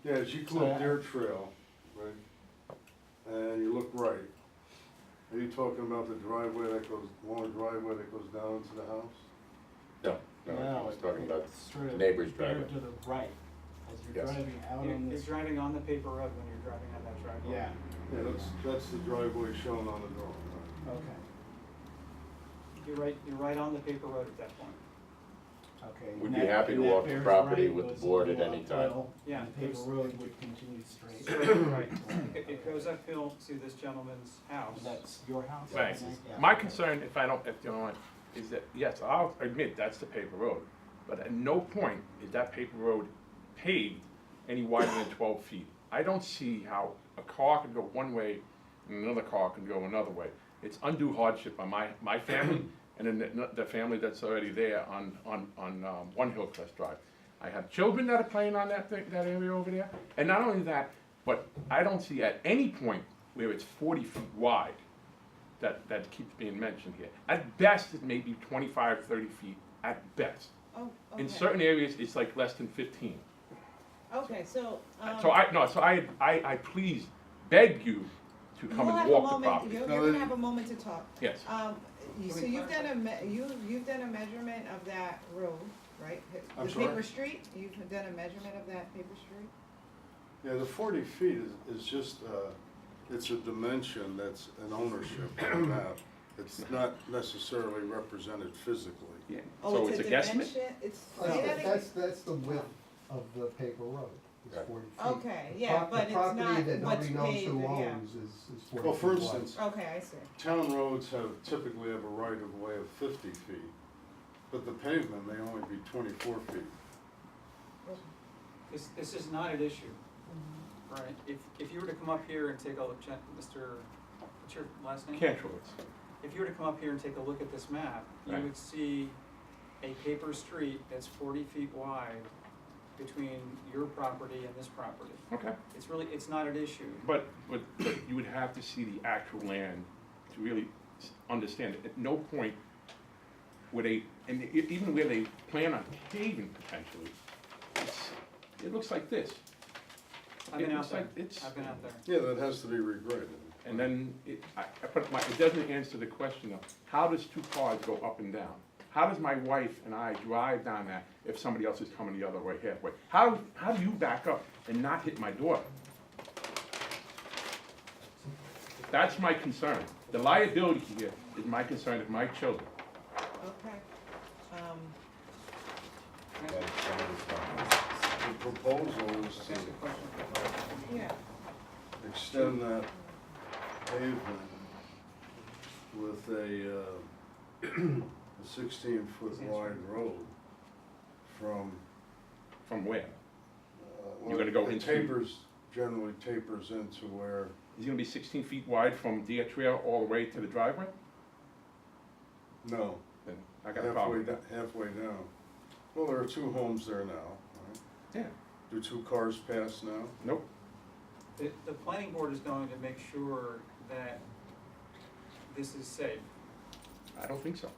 J: Yeah, as you come up Deer Trail, right, and you look right, are you talking about the driveway that goes, long driveway that goes down into the house?
O: No, I was talking about
K: it's sort
O: the
K: of
O: neighbor's
K: there
O: driveway.
K: to the right, as you're
O: Yes.
K: driving out
D: You're,
K: on
D: you're
K: this.
D: driving on the paper road when you're driving on that driveway.
K: Yeah,
J: Yeah, that's the driveway shown on the drawing, right?
K: okay,
D: You're right on the paper road at that point.
K: okay.
O: We'd
K: And
O: be
K: that-
O: happy
K: and
O: to
K: that
O: walk the
K: bears
O: property
K: right
O: with the
K: was
O: board
K: a
O: at any time.
K: uphill,
D: Yeah,
K: and the paper
D: there's-
K: road would continue straight.
D: Right, it goes uphill to this gentleman's house.
K: That's your house?
I: Right.
K: I think? Yeah.
I: My concern, if you don't want, is that, yes, I'll admit that's the paper road, but at no point is that paper road paved any wider than 12 feet. I don't see how a car could go one way and another car can go another way. It's undue hardship on my family and then the family that's already there on One Hillcrest Drive. I have children that are playing on that area over there, and not only that, but I don't see at any point where it's 40 feet wide that keeps being mentioned here. At best, it may be 25, 30 feet, at best.
A: Oh, okay.
I: In certain areas, it's like less than 15.
A: Okay, so,
I: So I please beg you to come and walk the property.
A: You're gonna have a moment to talk.
I: Yes.
A: So you've done you've done a measurement of that road, right?
J: I'm
A: The
J: sorry?
A: paper street, you've done a measurement of that paper street?
J: Yeah, the 40 feet is just, it's a dimension that's an ownership on a map. It's not necessarily represented physically.
I: Yeah.
A: Oh,
I: So it's a guesstimate?
A: dimension? It's, say that again?
E: That's the width of the paper road, is
O: Right.
E: 40 feet.
A: Okay,
E: The
A: yeah,
E: pro-
A: but it's not
E: The property that
A: what's
E: nobody knows
A: paved,
E: who
A: yeah.
E: owns is 40
J: Well, for
E: feet wide.
J: instance,
A: Okay, I see.
J: town roads typically have a right of way of 50 feet, but the pavement may only be 24 feet.
D: This is not an issue, right? If you were to come up here and take a look, Mr., what's your last name?
I: Cantrowitz.
D: If you were to come up here and take a look at this map, you
I: Right.
D: would see a paper street that's 40 feet wide between your property and this property.
I: Okay.
D: It's not an issue.
I: But you would have to see the actual land to really understand it. At no point would even where they plan on paving potentially, it looks like this.
D: I've been
I: It
D: out
I: looks
D: there,
I: like it's-
D: I've been out there.
J: Yeah, that has to be regraded.
I: And then, it doesn't answer the question of, how does two cars go up and down? How does my wife and I drive down that if somebody else is coming the other way halfway? How do you back up and not hit my daughter? That's my concern. The liability here is my concern of my children.
A: Okay.
J: The proposal is
D: Just ask a
J: to
D: question.
A: Yeah,
J: extend that pavement with a 16-foot wide road from.
I: From where?
J: Well,
I: You're gonna go
J: it
I: into-
J: generally tapers into where,
I: Is it gonna be 16 feet wide from Deer Trail all the way to the driveway?
J: no,
I: Then I got a problem.
J: halfway down. Well, there are two homes there now, right?
I: Yeah,
J: Do two cars pass now?
I: nope.
D: The planning board is going to make sure that this is safe.
I: I don't think so.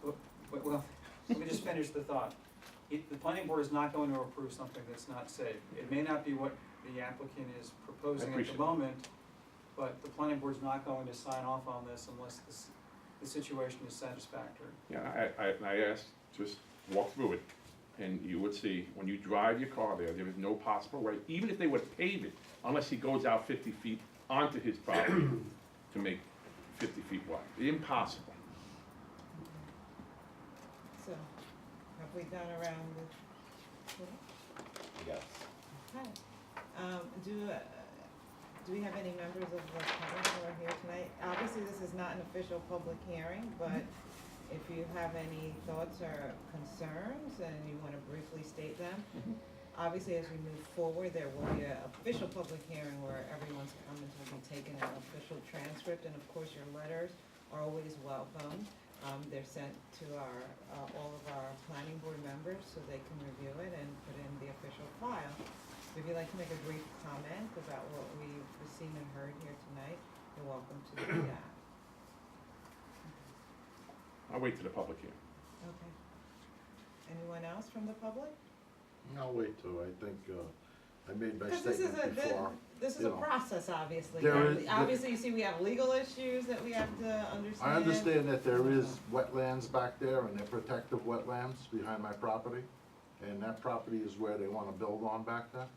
D: Well, let me just finish the thought. The planning board is not going to approve something that's not safe. It may not be what the applicant is proposing at
I: appreciate
D: the
I: it.
D: moment, but the planning board's not going to sign off on this unless the situation is satisfactory.
I: Yeah, I asked, just walk through it, and you would see, when you drive your car there, there is no possible way, even if they would pave it, unless he goes out 50 feet onto his property to make 50 feet wide. Impossible.
A: so, have we gone around the,
F: Yes.
A: okay. Do we have any members of the public who are here tonight? Obviously, this is not an official public hearing, but if you have any thoughts or concerns and you wanna briefly state them. Obviously, as we move forward, there will be an official public hearing where everyone's comments will be taken in official transcript, and of course, your letters are always welcome. They're sent to all of our planning board members so they can review it and put in the official file. If you'd like to make a brief comment about what we've seen and heard here tonight, you're welcome to do that.
I: I'll wait to the public hearing.
A: Okay. Anyone else from the public?
N: I'll wait too, I think, I made my
A: Because this is
N: statement before.
A: this is
N: you
A: a
N: know.
A: process, obviously.
N: There
A: And
N: is-
A: obviously, you see, we have legal issues that we have to understand.
N: I understand that there is wetlands back there and they're protective wetlands behind my property. And that property is where they wanna build on back there.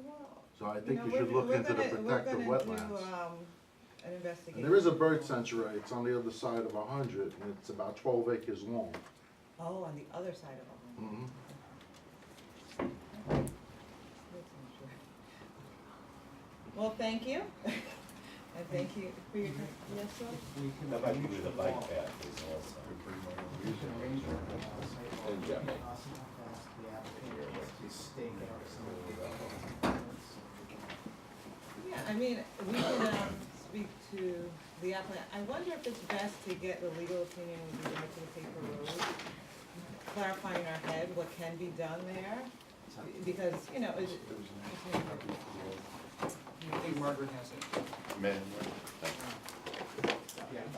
A: Well,
N: So I
A: you
N: think
A: know,
N: you should
A: we're-
N: look
A: we're
N: into the
A: gonna-
N: protective
A: We're gonna
N: wetlands.
A: do, an investigation.
N: And there is a bird sanctuary, it's on the other side of 100, and it's about 12 acres long.
A: Oh, on the other side of it.
N: Mhm.
A: Well, thank you. And thank you for your, yes, sir?
F: That might be where the bike path is also.
K: We can arrange for a
F: And Jeff.
K: possible ask the applicant to stake out some of the elements.
A: Yeah, I mean, we can, speak to the applicant. I wonder if it's best to get the legal opinion with regard to the paper road, clarifying in our head what can be done there, because, you know, it's.
D: I think Margaret has it.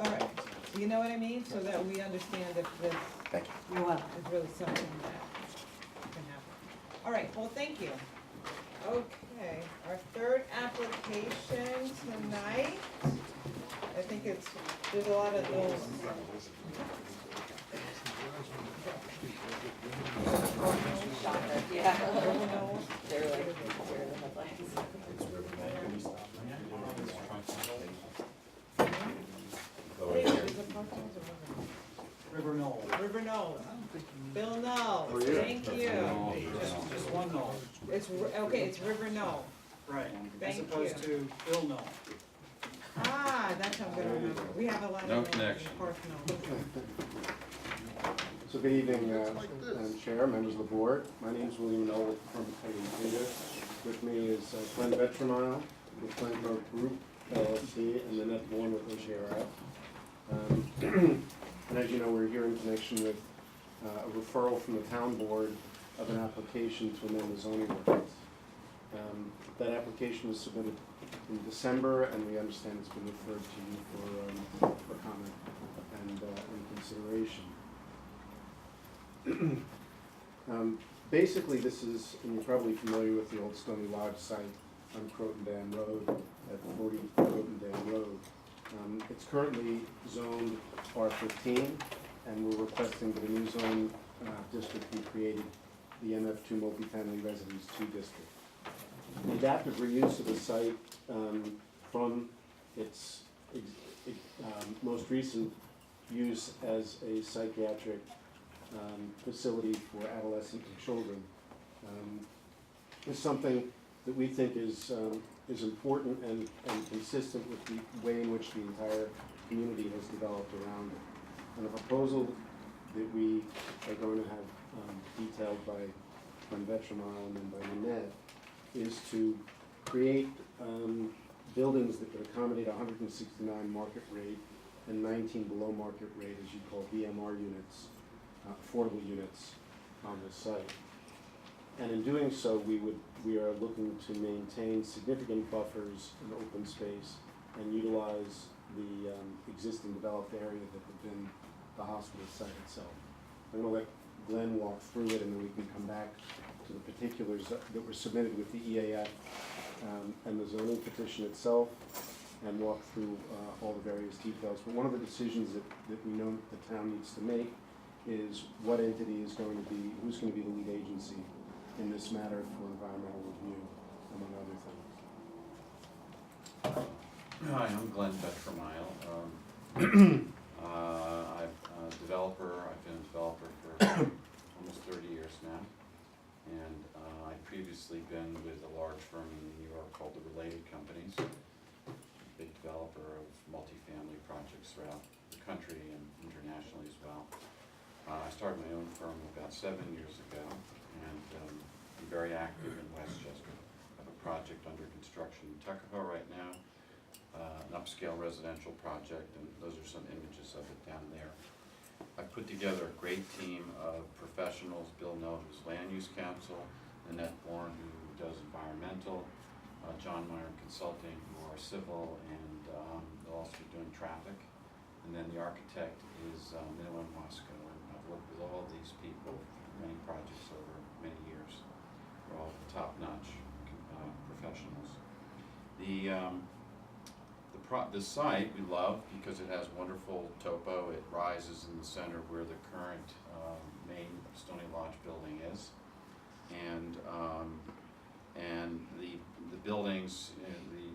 A: All right, you know what I mean, so that we understand if this
F: Thank you.
A: is really something that can happen. All right, well, thank you. Okay, our third application tonight, I think there's a lot of those.
B: Yeah.
A: Criminals.
B: They're like, they're in the headlights.
A: Wait, is it Parklands or
D: River Knoll.
A: River Knolls? Bill Knowles,
N: Oh, yeah.
A: thank you.
D: Just one knoll,
A: Okay, it's River Knoll.
D: right, as
A: Thank
D: opposed to Bill Knoll.
A: Ah, that's how I'm gonna remember. We have a lot of.
O: No
A: Knolls in
O: connection.
A: Park Knoll.
P: So good evening, Madam Chair, members of the board. My name is William Knoll with the firm of Peggy Peter. With me is Glenn Vetramile with Glen Grove Group LLC and Nanette Bourne with OGRF. And as you know, we're here in connection with a referral from the town board of an application to amend the zoning ordinance. That application was submitted in December, and we understand it's been referred to you for comment and consideration. Basically, this is, and you're probably familiar with the old Stony Lodge site on Croton Dam Road, at 40 Croton Dam Road. It's currently zoned R15, and we're requesting that a new zone district be created, the MF2 Multifamily Residence 2 District. The adaptive reuse of the site from its most recent use as a psychiatric facility for adolescent and children. Is something that we think is important and consistent with the way in which the entire community has developed around it. And the proposal that we are going to have detailed by Vetramile and then by Nanette is to create buildings that would accommodate 169 market rate and 19 below market rate, as you call BMR units, affordable units on this site. And in doing so, we are looking to maintain significant buffers in open space and utilize the existing developed area that had been the hospital site itself. I'm going to let Glenn walk through it, and then we can come back to the particulars that were submitted with the EAF and the zoning petition itself, and walk through all the various details. But one of the decisions that we know the town needs to make is what entity is going to be, who's going to be the lead agency in this matter for environmental review, among other things.
Q: Hi, I'm Glenn Vetramile. I'm a developer. I've been a developer for almost 30 years now. And I've previously been with a large firm in New York called the Related Companies, a big developer of multifamily projects throughout the country and internationally as well. I started my own firm about 7 years ago, and I'm very active in Westchester. I have a project under construction in Tuckahoe right now, an upscale residential project, and those are some images of it down there. I've put together a great team of professionals. Bill Noe, who's Land Use Council, Annette Bourne, who does environmental, John Meyer Consulting, who are civil, and they'll also be doing traffic. And then the architect is Minoan Wasco, and I've worked with all of these people for many projects over many years. They're all top-notch professionals. The site we love because it has wonderful topo. It rises in the center where the current main Stony Lodge building is, and the buildings,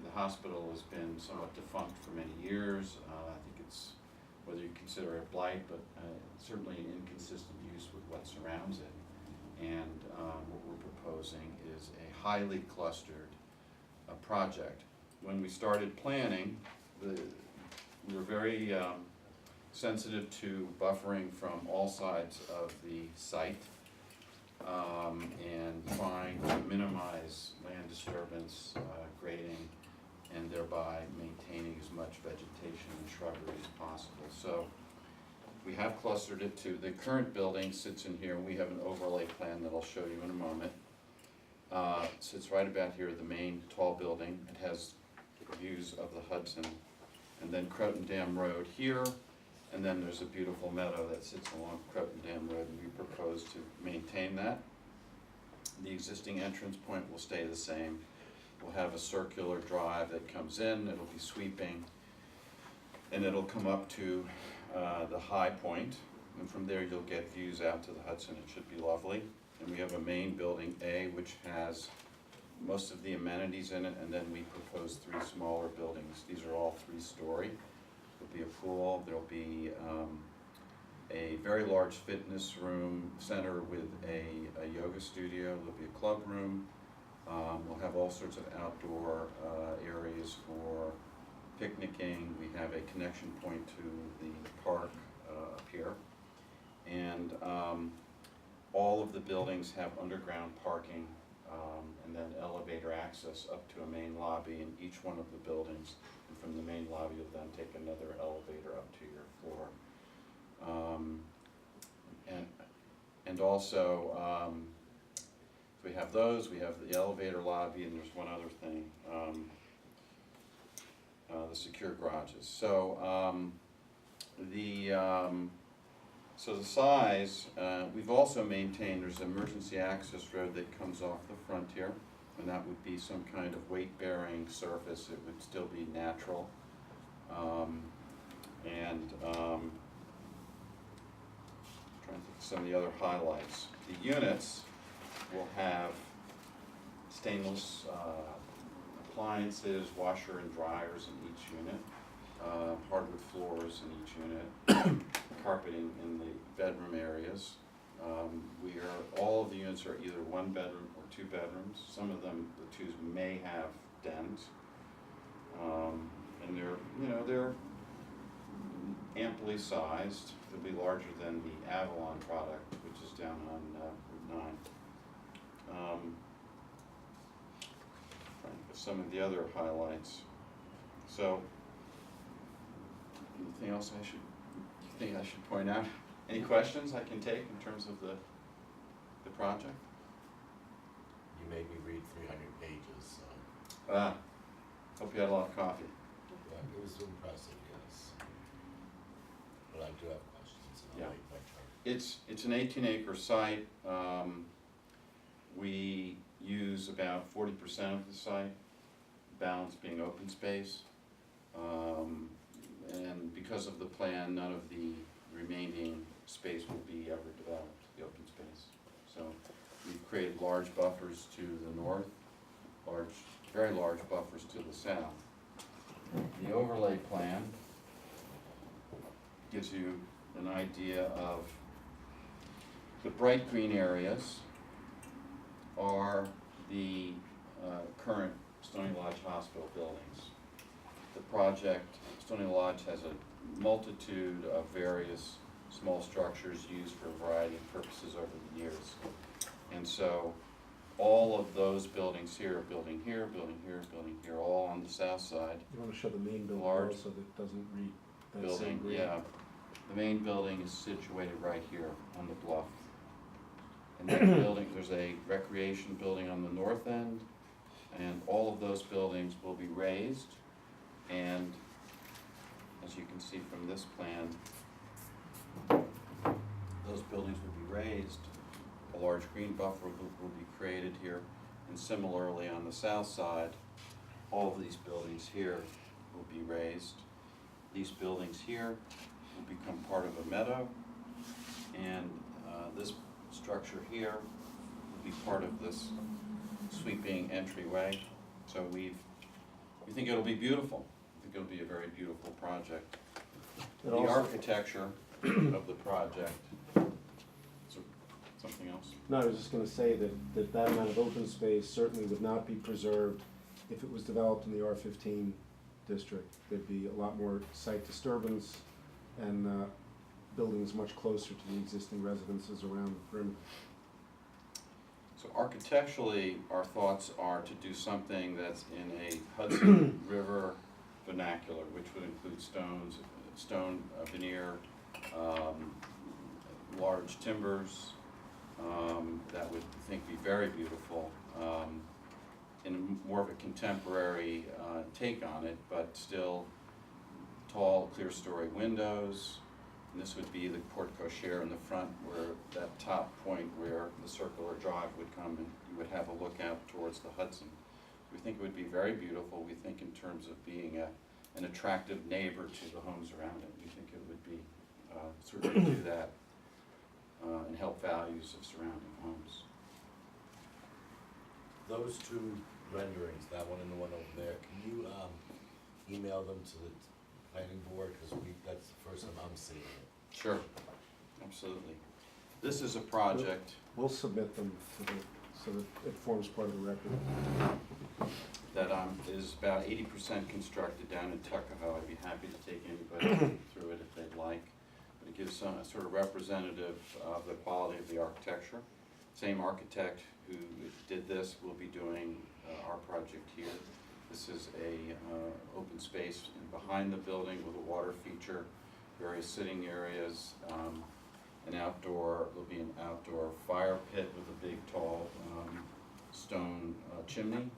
Q: the hospital has been somewhat defunct for many years. I think it's, whether you consider it blight, but certainly an inconsistent use with what surrounds it. And what we're proposing is a highly clustered project. When we started planning, we were very sensitive to buffering from all sides of the site and trying to minimize land disturbance, grading, and thereby maintaining as much vegetation and shrubbery as possible. So we have clustered it to, the current building sits in here, and we have an overlay plan that I'll show you in a moment. Sits right about here, the main tall building. It has views of the Hudson, and then Croton Dam Road here, and then there's a beautiful meadow that sits along Croton Dam Road, and we propose to maintain that. The existing entrance point will stay the same. We'll have a circular drive that comes in, it'll be sweeping, and it'll come up to the high point, and from there you'll get views out to the Hudson. It should be lovely. And we have a main building A, which has most of the amenities in it, and then we propose 3 smaller buildings. These are all 3-story. There'll be a pool, there'll be a very large fitness room center with a yoga studio, there'll be a club room. We'll have all sorts of outdoor areas for picnicking. We have a connection point to the park up here. And all of the buildings have underground parking and then elevator access up to a main lobby in each one of the buildings. And from the main lobby, you'll then take another elevator up to your floor. And also, we have those, we have the elevator lobby, and there's one other thing, the secure garages. So so the size, we've also maintained there's an emergency access road that comes off the front here, and that would be some kind of weight-bearing surface. It would still be natural. Trying to think of some of the other highlights. The units will have stainless appliances, washer and dryers in each unit. hardwood floors in each unit, carpeting in the bedroom areas. All of the units are either one bedroom or two bedrooms. Some of them, the twos may have dens. And they're amply sized. They'll be larger than the Avalon product, which is down on Route 9. Trying to get some of the other highlights. So, anything else you think I should point out? Any questions I can take in terms of the project?
F: You made me read 300 pages, so.
Q: Hope you had a lot of coffee.
F: Yeah, it was impressive, yes. But I do have questions, and
Q: Yeah.
F: I'll wait my turn.
Q: It's an 18-acre site. We use about 40% of the site, balance being open space. And because of the plan, none of the remaining space will be ever developed, the open space. So we've created large buffers to the north, very large buffers to the south. The overlay plan gives you an idea of the bright green areas are the current Stony Lodge Hospital buildings. The project, Stony Lodge has a multitude of various small structures used for a variety of purposes over the years. And so all of those buildings here, building here, building here, building here, all on the south side.
P: You wanna show the main building
Q: Large
P: also that doesn't read that
Q: building,
P: same green?
Q: yeah. The main building is situated right here on the bluff. And that building, there's a recreation building on the north end, and all of those buildings will be raised. And as you can see from this plan, those buildings will be raised. A large green buffer will be created here. And similarly on the south side, all of these buildings here will be raised. These buildings here will become part of a meadow. And this structure here will be part of this sweeping entryway. So we think it'll be beautiful. I think it'll be a very beautiful project.
P: It
Q: The
P: also-
Q: architecture of the project, so something else?
P: No, I was just gonna say that amount of open space certainly would not be preserved if it was developed in the R15 district. There'd be a lot more site disturbance and buildings much closer to the existing residences around the perimeter.
Q: So architecturally, our thoughts are to do something that's in a Hudson River vernacular, which would include stone veneer, large timbers, that would, I think, be very beautiful, in more of a contemporary take on it, but still tall, clear story windows. And this would be the porte cochere in the front, where that top point where the circular drive would come, and you would have a look out towards the Hudson. We think it would be very beautiful. We think in terms of being an attractive neighbor to the homes around it. We think it would be certainly do that and help values of surrounding homes.
F: Those two renderings, that one and the one over there, can you email them to the planning board? Because that's the first time I'm seeing it.
Q: Sure, absolutely. This is a project
P: We'll submit them so that it forms part of the record.
Q: that is about 80% constructed down in Tuckahoe. I'd be happy to take anybody through it if they'd like. But it gives some sort of representative of the quality of the architecture. Same architect who did this will be doing our project here. This is a open space behind the building with a water feature, various sitting areas, there'll be an outdoor fire pit with a big tall stone chimney,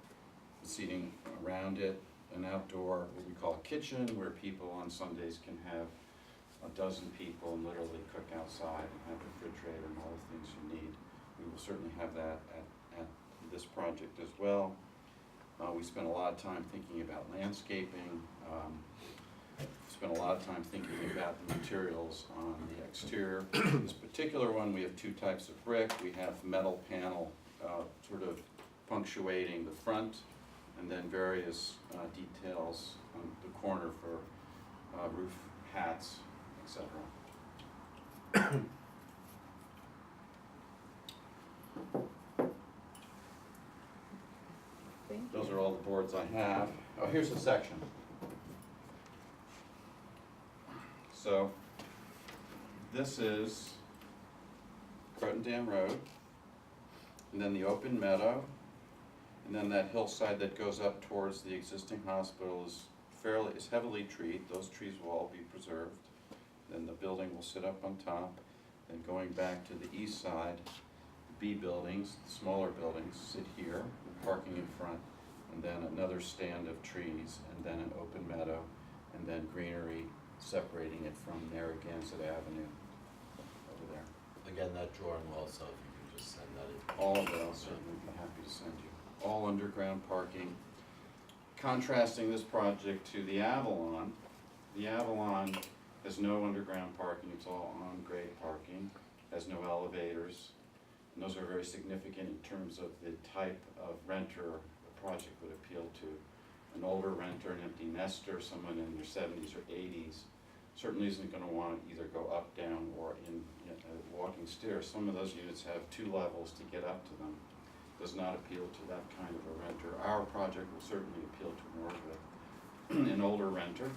Q: seating around it, an outdoor, what we call a kitchen, where people on Sundays can have a dozen people and literally cook outside and have a refrigerator and all the things you need. We will certainly have that at this project as well. We spent a lot of time thinking about landscaping. Spent a lot of time thinking about the materials on the exterior. This particular one, we have two types of brick. We have metal panel sort of punctuating the front, and then various details on the corner for roof hats, etc.
A: Thank you.
Q: Those are all the boards I have. Oh, here's the section. So, this is Croton Dam Road, and then the open meadow, and then that hillside that goes up towards the existing hospital is heavily treed. Those trees will all be preserved. Then the building will sit up on top. Then going back to the east side, B buildings, the smaller buildings, sit here, with parking in front, and then another stand of trees, and then an open meadow, and then greenery separating it from Narragansett Avenue over there.
F: Again, that drawing also, if you could just send that in.
Q: All of it, I'll certainly be happy to send you. All underground parking. Contrasting this project to the Avalon has no underground parking, it's all on-grade parking, has no elevators. And those are very significant in terms of the type of renter the project would appeal to. An older renter, an empty nester, someone in their 70s or 80s, certainly isn't going to want to either go up, down, or in walking stairs. Some of those units have 2 levels to get up to them. Does not appeal to that kind of a renter. Our project will certainly appeal to more of an older renter.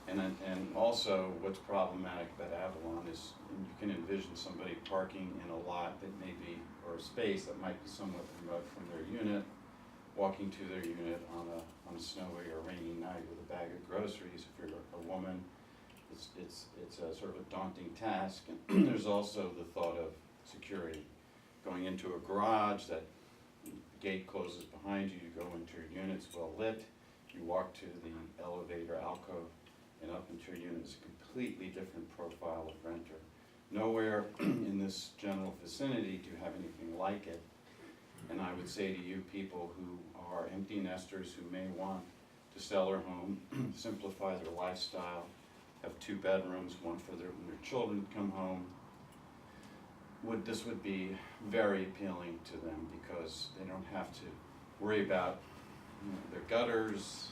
Q: And also what's problematic about Avalon is you can envision somebody parking in a lot that may be, or a space that might be somewhat remote from their unit, walking to their unit on a snowy or rainy night with a bag of groceries. If you're a woman, it's a sort of a daunting task. And there's also the thought of security. Going into a garage, that gate closes behind you, you go into your unit, it's well lit, you walk to the elevator alcove and up into your unit. It's a completely different profile of renter. Nowhere in this general vicinity do you have anything like it. And I would say to you people who are empty nesters who may want to sell their home, simplify their lifestyle, have 2 bedrooms, one for when their children come home, this would be very appealing to them because they don't have to worry about their gutters,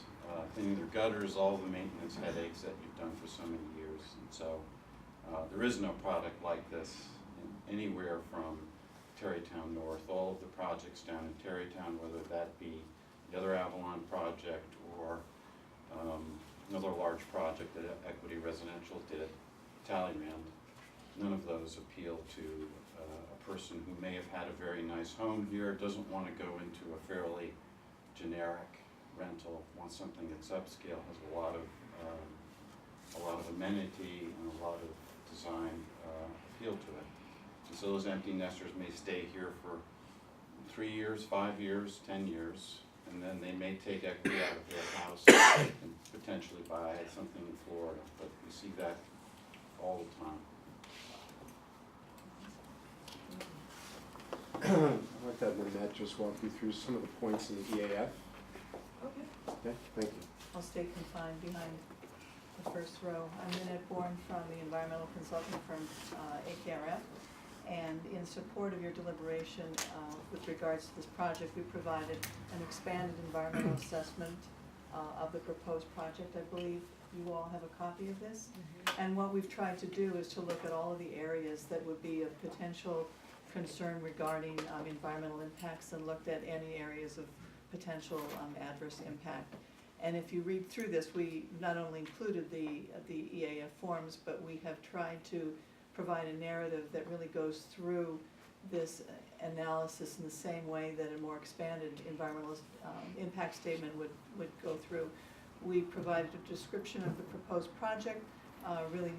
Q: cleaning their gutters, all the maintenance headaches that you've done for so many years. And so there is no product like this anywhere from Terrytown North. All of the projects down in Terrytown, whether that be the other Avalon project or another large project that Equity Residential did, Talleyrand, none of those appeal to a person who may have had a very nice home here, doesn't want to go into a fairly generic rental, wants something that's upscale, has a lot of amenity and a lot of design appeal to it. And so those empty nesters may stay here for 3 years, 5 years, 10 years, and then they may take equity out of their house and potentially buy something in Florida, but we see that all the time.
P: I'd like to have Lynette just walk you through some of the points in the EAF.
R: Okay.
P: Okay, thank you.
R: I'll stay confined behind the first row. I'm Lynette Bourne from the environmental consulting firm AKRF. And in support of your deliberation with regards to this project, we provided an expanded environmental assessment of the proposed project. I believe you all have a copy of this. And what we've tried to do is to look at all of the areas that would be of potential concern regarding environmental impacts and looked at any areas of potential adverse impact. And if you read through this, we not only included the EAF forms, but we have tried to provide a narrative that really goes through this analysis in the same way that a more expanded environmental impact statement would go through. We provided a description of the proposed project, really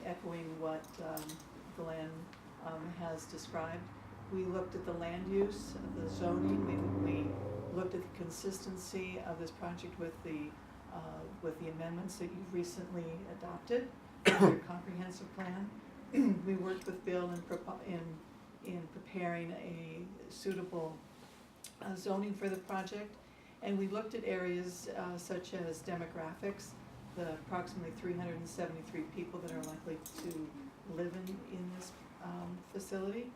R: echoing what Glenn has described. We looked at the land use, the zoning, we looked at the consistency of this project with the amendments that you've recently adopted, your comprehensive plan. We worked with Bill in preparing a suitable zoning for the project, and we looked at areas such as demographics, the approximately 373 people that are likely to live in this facility,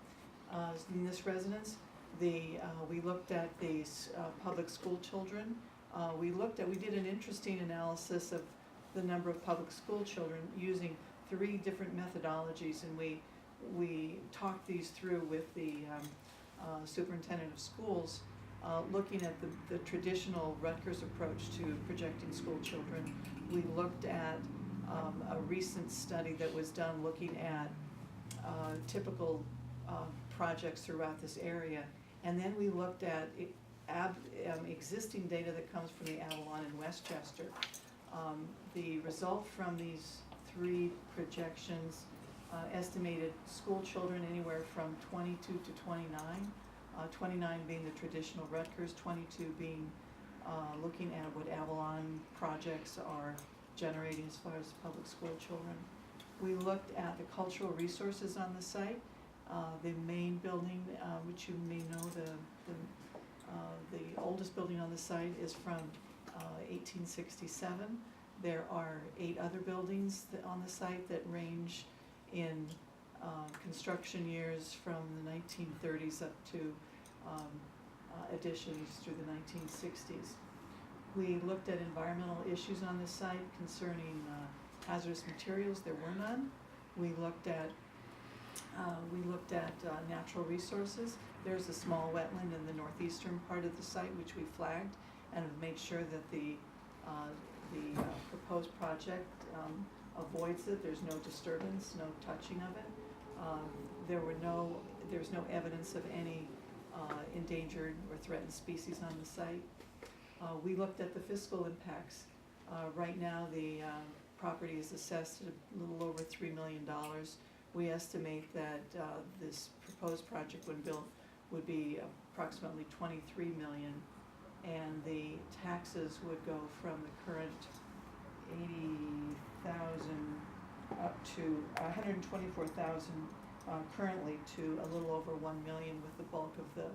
R: in this residence. We looked at the public school children we did an interesting analysis of the number of public school children using 3 different methodologies, and we talked these through with the superintendent of schools, looking at the traditional Rutgers approach to projecting school children. We looked at a recent study that was done looking at typical projects throughout this area, and then we looked at existing data that comes from the Avalon and Westchester. The result from these 3 projections estimated school children anywhere from 22 to 29, 29 being the traditional Rutgers, 22 being looking at what Avalon projects are generating as far as public school children. We looked at the cultural resources on the site. The main building, which you may know, the oldest building on the site is from 1867. There are 8 other buildings on the site that range in construction years from the 1930s up to additions through the 1960s. We looked at environmental issues on the site concerning hazardous materials. There were none. We looked at natural resources. There's a small wetland in the northeastern part of the site which we flagged and have made sure that the proposed project avoids it. There's no disturbance, no touching of it. There's no evidence of any endangered or threatened species on the site. We looked at the fiscal impacts. Right now, the property is assessed at a little over $3 million. We estimate that this proposed project, when built, would be approximately $23 million, and the taxes would go from the current $80,000 up to $124,000 currently to a little over $1 million, with the bulk of the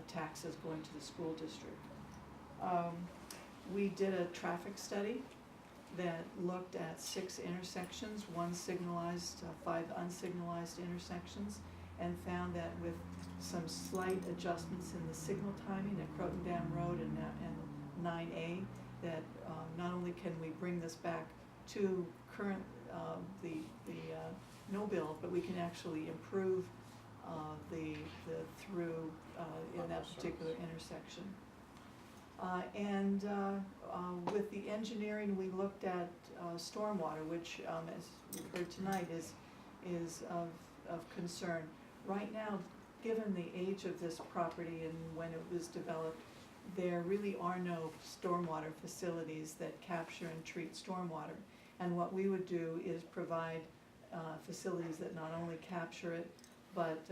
R: taxes going to the school district. We did a traffic study that looked at 6 intersections, 1 signalized, 5 unsignalized intersections, and found that with some slight adjustments in the signal timing at Croton Dam Road and 9A, that not only can we bring this back to current, the no build, but we can actually improve the through in that particular intersection. With the engineering, we looked at stormwater, which, as we've heard tonight, is of concern. Right now, given the age of this property and when it was developed, there really are no stormwater facilities that capture and treat stormwater. And what we would do is provide facilities that not only capture it, but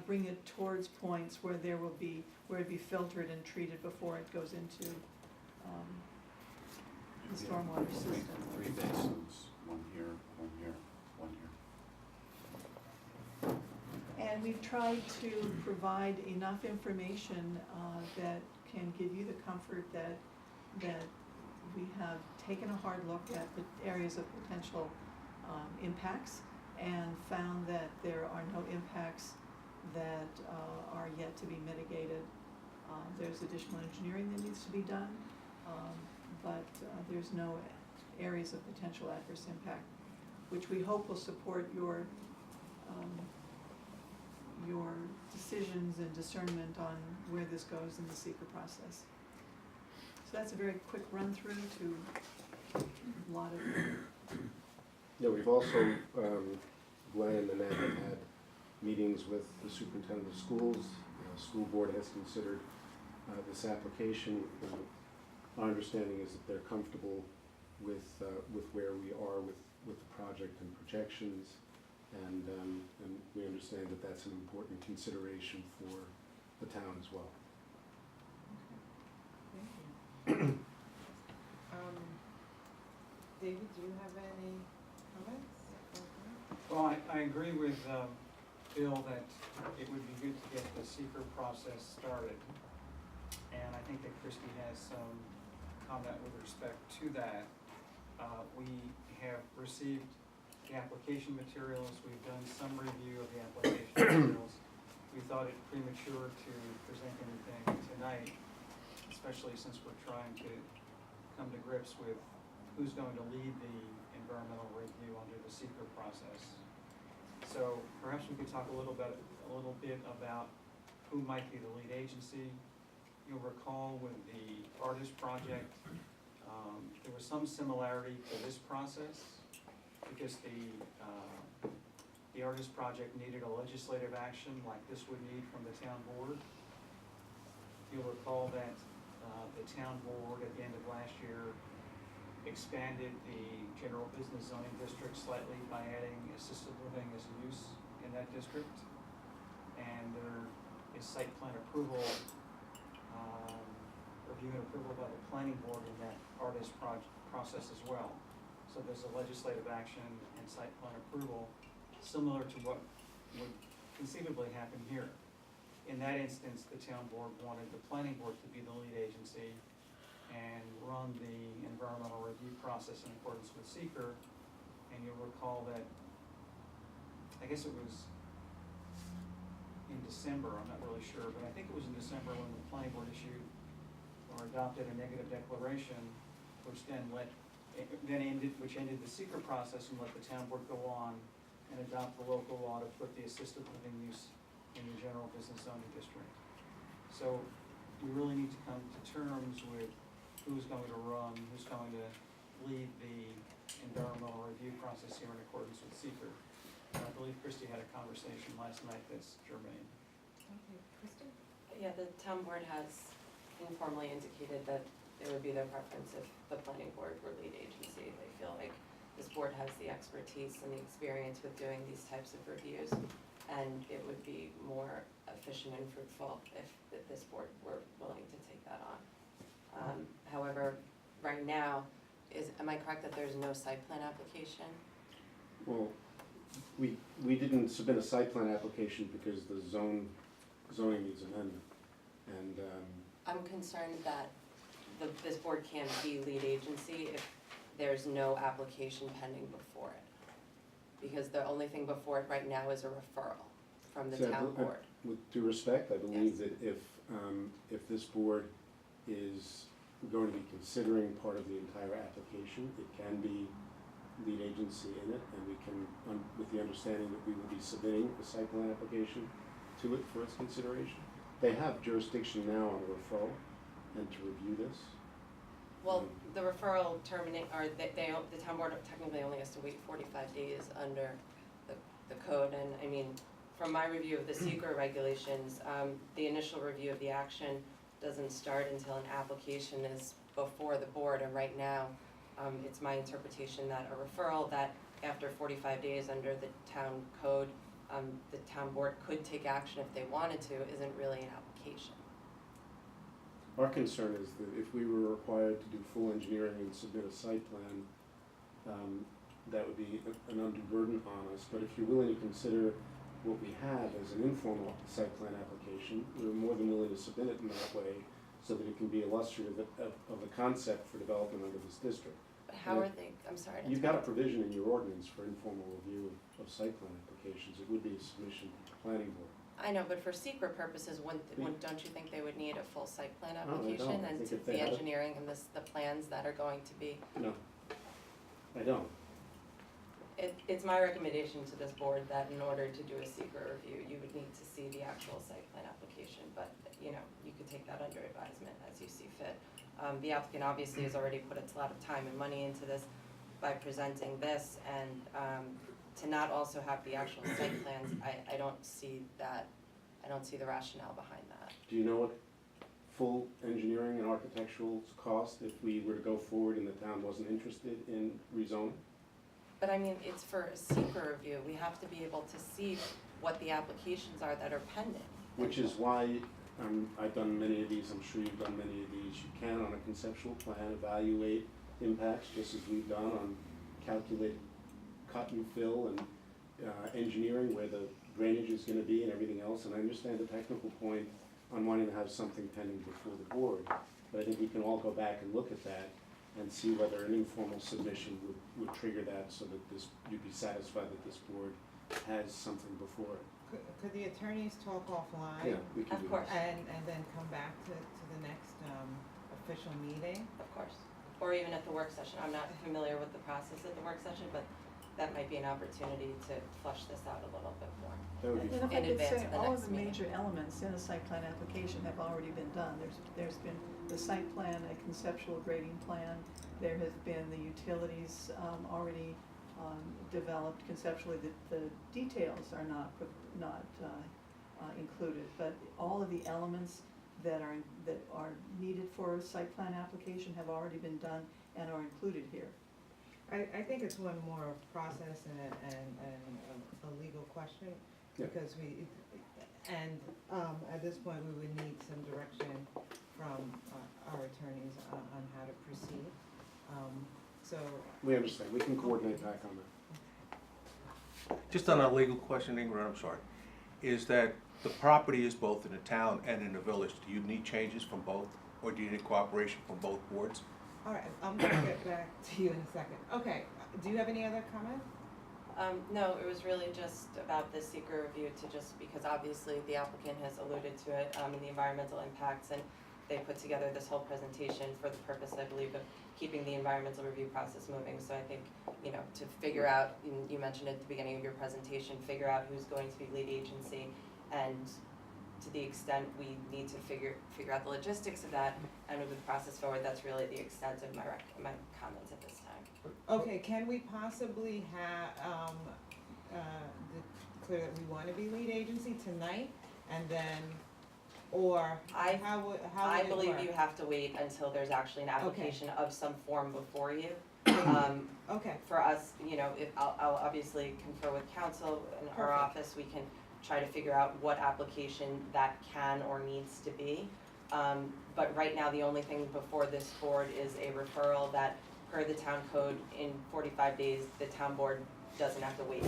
R: bring it towards points where it'd be filtered and treated before it goes into the stormwater system.
Q: 3 basins, 1 here, 1 here, 1 here.
R: And we've tried to provide enough information that can give you the comfort that we have taken a hard look at the areas of potential impacts and found that there are no impacts that are yet to be mitigated. There's additional engineering that needs to be done, but there's no areas of potential adverse impact, which we hope will support your decisions and discernment on where this goes in the seeker process. So that's a very quick run through to a lot of.
P: Yeah, we've also, Glenn and Annette have had meetings with the superintendent of schools. The school board has considered this application. Our understanding is that they're comfortable with where we are with the project and projections, and we understand that that's an important consideration for the town as well.
A: Thank you. David, do you have any comments?
D: Well, I agree with Bill that it would be good to get the seeker process started. And I think that Christie has some comment with respect to that. We have received the application materials. We've done some review of the application materials. We thought it premature to present anything tonight. As especially since we're trying to come to grips with who's going to lead the environmental review under the secret process. So perhaps we could talk a little bit about who might be the lead agency. You'll recall with the Artist project, there was some similarity to this process because the Artist project needed a legislative action like this would need from the town board. You'll recall that the town board at the end of last year expanded the general business zoning district slightly by adding assisted living as a use in that district. And there is site plan approval, review and approval by the planning board in that Artist process as well. So there's a legislative action and site plan approval similar to what would conceivably happen here. In that instance, the town board wanted the planning board to be the lead agency and run the environmental review process in accordance with SEQR. And you'll recall that, I guess it was in December, I'm not really sure, but I think it was in December when the planning board issued or adopted a negative declaration, which then ended the SEQR process and let the town board go on and adopt the local law to put the assisted living use in the general business zoning district. So we really need to come to terms with who's going to run, who's going to lead the environmental review process here in accordance with SEQR. And I believe Christie had a conversation last night that's germane.
A: Okay, Kristen?
B: Yeah, the town board has informally indicated that it would be their preference if the planning board were lead agency. They feel like this board has the expertise and the experience with doing these types of reviews, and it would be more efficient and fruitful if this board were willing to take that on. However, right now, am I correct that there's no site plan application?
P: Well, we didn't submit a site plan application because the zoning needs amendment. And,
B: I'm concerned that this board can't be lead agency if there's no application pending before it. Because the only thing before it right now is a referral from the
P: so
B: town board.
P: With due respect, I believe that if this board is going to be considering part of the entire application, it can be lead agency in it, and we can, with the understanding that we will be submitting a site plan application to it for its consideration. They have jurisdiction now on the referral and to review this.
B: Well, the referral the town board technically only has to wait 45 days under the code, and I mean, from my review of the SEQR regulations, the initial review of the action doesn't start until an application is before the board, and right now, it's my interpretation that a referral that after 45 days under the town code, the town board could take action if they wanted to, isn't really an application.
P: Our concern is that if we were required to do full engineering and submit a site plan, that would be an undue burden on us. But if you're willing to consider what we have as an informal site plan application, we're more than willing to submit it in that way so that it can be illustrative of the concept for development under this district.
B: But how are they, I'm sorry.
P: You've got a provision in your ordinance for informal review of site plan applications. It would be a submission to the planning board.
B: I know, but for SEQR purposes, don't you think they would need a full site plan
P: No, they
B: application
P: don't. I
B: and
P: think
B: to
P: if they
B: the
P: had it-
B: engineering and the plans that are going to be?
P: No, I don't.
B: It's my recommendation to this board that in order to do a SEQR review, you would need to see the actual site plan application, but, you know, you could take that under advisement as you see fit. The applicant obviously has already put a lot of time and money into this by presenting this, and to not also have the actual site plans, I don't see the rationale behind that.
P: Do you know what full engineering and architectural cost if we were to go forward and the town wasn't interested in rezoning?
B: But I mean, it's for a SEQR review, we have to be able to see what the applications are that are pending.
P: Which is why I've done many of these, I'm sure you've done many of these. You can, on a conceptual plan, evaluate impacts, just as we've done on calculate cut and fill and engineering where the drainage is gonna be and everything else. And I understand the technical point on wanting to have something pending before the board. But I think we can all go back and look at that and see whether an informal submission would trigger that so that you'd be satisfied that this board has something before it.
A: Could the attorneys talk offline?
P: Yeah, we can
B: Of
P: do
B: course.
P: this.
A: And then come back to the next, official meeting?
B: Of course, or even at the work session. I'm not familiar with the process at the work session, but that might be an opportunity to flush this out a little bit more.
P: That would be
R: And if I
B: In
R: could
B: advance
R: say,
B: of the
R: all of
B: next
R: the
B: meeting.
R: major elements in a site plan application have already been done. There's been the site plan, a conceptual grading plan, there has been the utilities, already, developed conceptually. The details are not included, but all of the elements that are needed for a site plan application have already been done and are included here.
A: I think it's one more of process and a legal question,
P: Yeah.
A: because at this point, we would need some direction from our attorneys on how to proceed. So,
P: We understand, we can coordinate back on that.
S: Just on a legal question, Ingrid, I'm sorry, is that the property is both in the town and in the village. Do you need changes from both, or do you need cooperation from both boards?
A: all right, I'm gonna get back to you in a second. Okay, do you have any other comment?
B: No, it was really just about the seeker review to just, because obviously the applicant has alluded to it, in the environmental impacts, and they put together this whole presentation for the purpose, I believe, of keeping the environmental review process moving. So I think, to figure out, you mentioned at the beginning of your presentation, figure out who's going to be lead agency, and to the extent we need to figure out the logistics of that and move the process forward, that's really the extent of my comments at this time.
A: Okay, can we possibly have, declare that we wanna be lead agency tonight, and then, or how would it
B: I believe
A: work?
B: you have to wait until there's actually an application of some form before you.
A: Okay.
B: For us, I'll obviously confer with council in our
A: Perfect.
B: office, we can try to figure out what application that can or needs to be. But right now, the only thing before this board is a referral that, per the town code, in 45 days, the town board doesn't have to wait.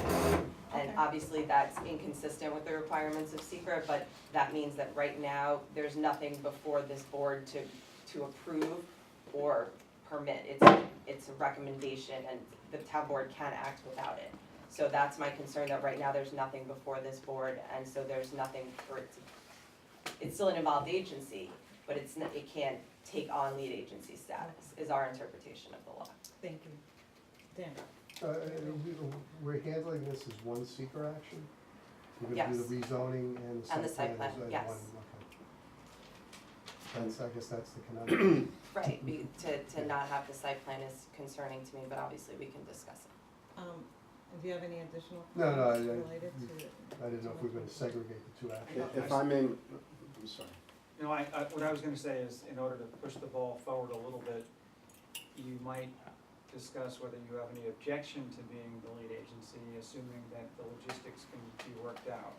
B: And
A: Okay.
B: obviously, that's inconsistent with the requirements of SECR, but that means that right now, there's nothing before this board to approve or permit. It's a recommendation, and the town board can act without it. So that's my concern, that right now, there's nothing before this board, and so there's nothing for it to, it's still an involved agency, but it can't take on lead agency status, is our interpretation of the law.
A: Thank you. Dan?
E: We're handling this as one seeker action? We're
B: Yes.
E: gonna do the rezoning and the
B: And the
E: site
B: site
E: plan
B: plan,
E: as
B: yes.
E: one, okay. I guess that's the conundrum.
B: Right, to not have the site plan is concerning to me, but obviously we can discuss it.
A: Do you have any additional
E: No,
A: comments
E: I
A: related to?
E: I didn't know if we were gonna segregate the two actions.
P: If I may, I'm sorry.
D: What I was gonna say is, in order to push the ball forward a little bit, you might discuss whether you have any objection to being the lead agency, assuming that the logistics can be worked out.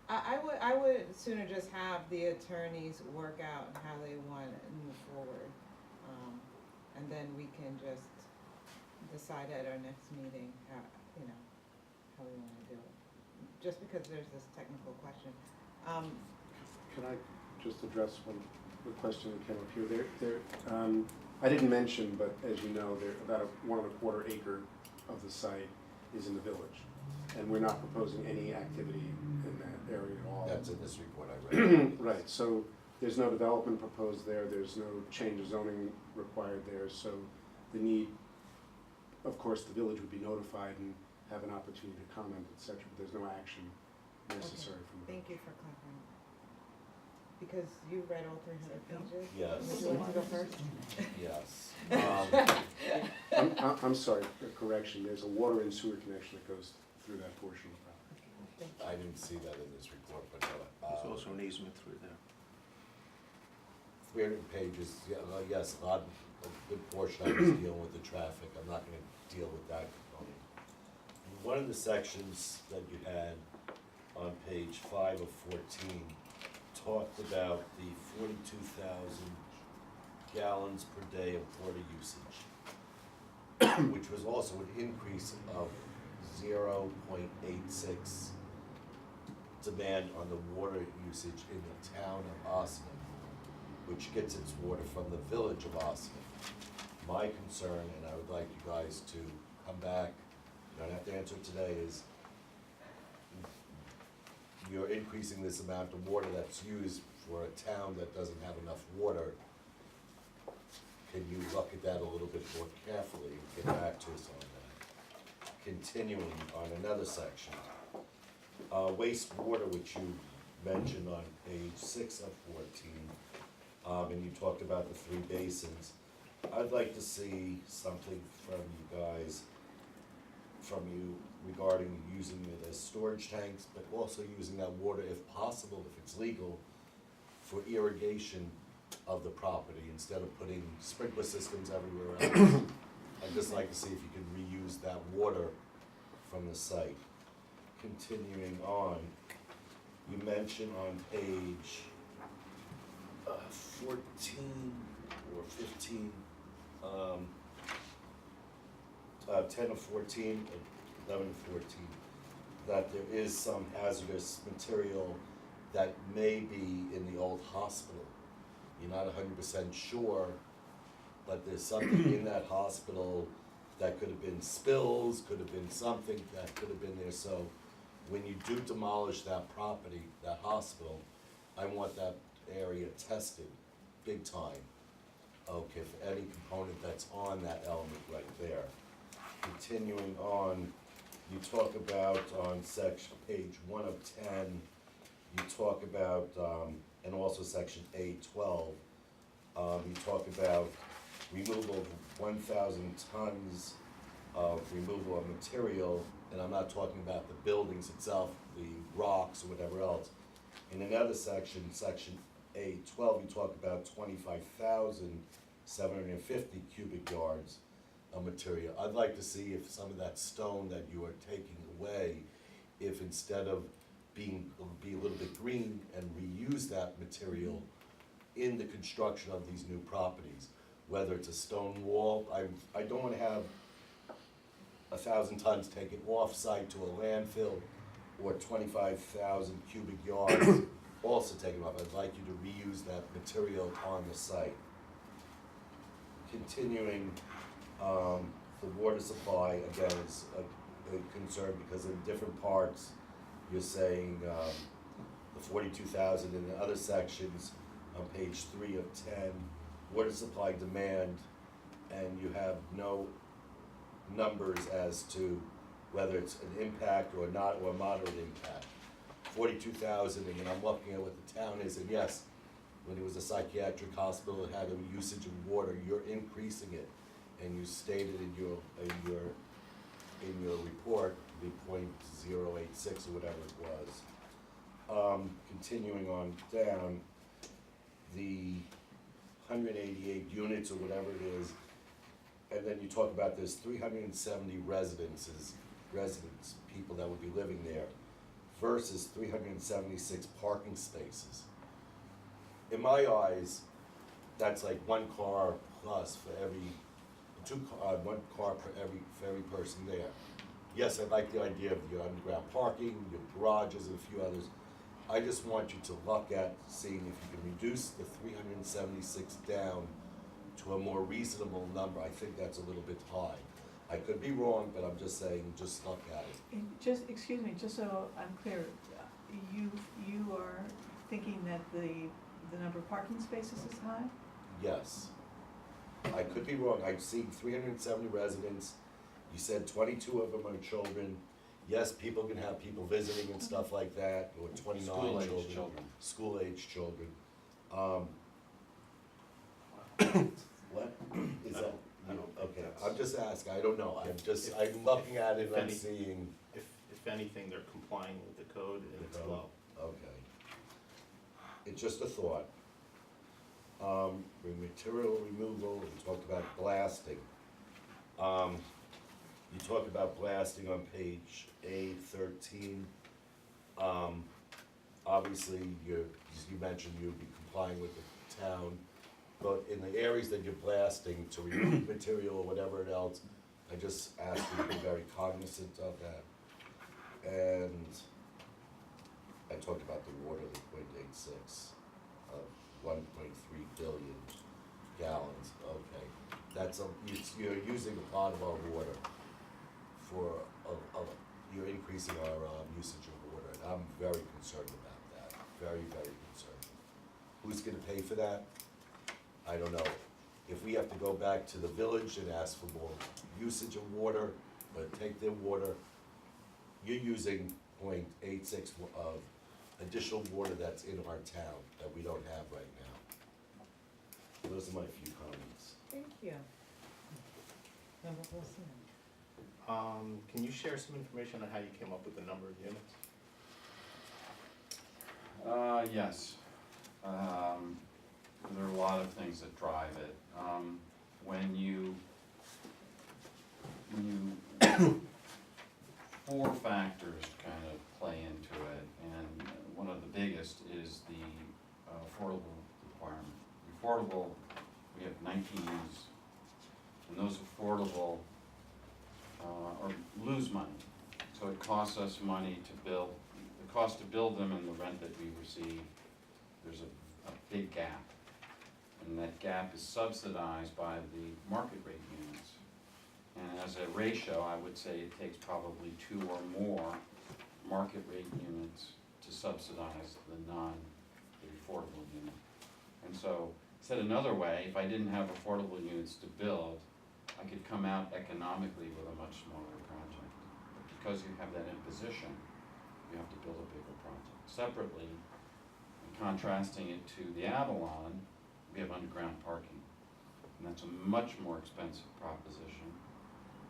A: I would sooner just have the attorneys work out how they want to move forward. And then we can just decide at our next meeting, how we want to do it. Just because there's this technical question.
P: Can I just address the question that came up here? I didn't mention, but as you know, about 1.25 acre of the site is in the village. And we're not proposing any activity in that area at all.
F: That's in this report I read.
P: Right, so there's no development proposed there, there's no change of zoning required there, so the need, of course, the village would be notified and have an opportunity to comment, et cetera, but there's no action necessary from the
A: Thank you for clarifying. Because you read all 300 pages?
F: Yes.
A: Would you like to go first?
F: Yes.
P: I'm sorry, a correction, there's a water and sewer connection that goes through that portion of the property.
F: I didn't see that in this report, but,
S: There's also an easement through there.
F: 300 pages, yes, a good portion I was dealing with the traffic, I'm not gonna deal with that component. One of the sections that you had on page 5 of 14 talked about the 42,000 gallons per day of water usage, which was also an increase of 0.86 demand on the water usage in the town of Ossining, which gets its water from the village of Ossining. My concern, and I would like you guys to come back, you don't have to answer today, is you're increasing this amount of water that's used for a town that doesn't have enough water, can you look at that a little bit more carefully and get back to us on that? Continuing on another section, wastewater, which you mentioned on page 6 of 14, and you talked about the 3 basins. I'd like to see something from you guys, from you regarding using it as storage tanks, but also using that water, if possible, if it's legal, for irrigation of the property, instead of putting sprinkler systems everywhere else. I'd just like to see if you can reuse that water from the site. Continuing on, you mentioned on page 14 or 15, 10 of 14, 11 of 14, that there is some hazardous material that may be in the old hospital. You're not 100% sure, but there's something in that hospital that could have been spills, could have been something that could have been there. So when you do demolish that property, that hospital, I want that area tested big time. Okay, for any component that's on that element right there. Continuing on, you talk about on section page 1 of 10, you talk about, and also section A12, you talk about removal of 1,000 tons of removal of material, and I'm not talking about the buildings itself, the rocks or whatever else. In another section, section A12, you talk about 25,750 cubic yards of material. I'd like to see if some of that stone that you are taking away, if instead of be a little bit green and reuse that material in the construction of these new properties, whether it's a stone wall. I don't want to have 1,000 tons taken off-site to a landfill, or 25,000 cubic yards also taken off. I'd like you to reuse that material on the site. Continuing, the water supply, again, is a concern because in different parts, you're saying the 42,000 in the other sections on page 3 of 10, water supply demand, and you have no numbers as to whether it's an impact or not, or a moderate impact. 42,000, and I'm looking at what the town is, and yes, when it was a psychiatric hospital, it had a usage of water, you're increasing it, and you stated in your report, the .086 or whatever it was. Continuing on down, the 188 units or whatever it is, and then you talk about there's 370 residents, people that would be living there, versus 376 parking spaces. In my eyes, that's like 1 car plus for every, 1 car for every person there. Yes, I like the idea of your underground parking, your garages, and a few others. I just want you to look at seeing if you can reduce the 376 down to a more reasonable number. I think that's a little bit high. I could be wrong, but I'm just saying, just look at it.
R: Just, excuse me, just so I'm clear, you are thinking that the number of parking spaces is high?
F: Yes. I could be wrong. I've seen 370 residents. You said 22 of them are children. Yes, people can have people visiting and stuff like that, or 29 children. School-age children. What is that? Okay, I'm just asking, I don't know. I'm looking at it and I'm seeing.
M: If anything, they're complying with the code and it's low.
F: Okay. It's just a thought. Material removal, we talked about blasting. You talk about blasting on page A13. Obviously, you mentioned you'd be complying with the town, but in the areas that you're blasting to remove material or whatever else, I just ask you to be very cognizant of that. And I talked about the water, the .86 of 1.3 billion gallons. Okay, that's you're using a lot of our water for you're increasing our usage of water, and I'm very concerned about that, very, very concerned. Who's gonna pay for that? I don't know. If we have to go back to the village and ask for more usage of water, or take their water, you're using 0.86 of additional water that's in our town that we don't have right now. Those are my few comments.
A: Thank you. Member Wilson.
M: Can you share some information on how you came up with the number of units?
Q: Yes. There are a lot of things that drive it. When you, four factors kind of play into it, and one of the biggest is the affordable requirement. Affordable, we have 19 units, and those affordable or lose money. So it costs us money to build, the cost to build them and the rent that we receive, there's a big gap. And that gap is subsidized by the market rate units. And as a ratio, I would say it takes probably 2 or more market rate units to subsidize the affordable unit. And so, said another way, if I didn't have affordable units to build, I could come out economically with a much smaller project. But because you have that imposition, you have to build a bigger project. Separately, contrasting it to the Avalon, we have underground parking. And that's a much more expensive proposition.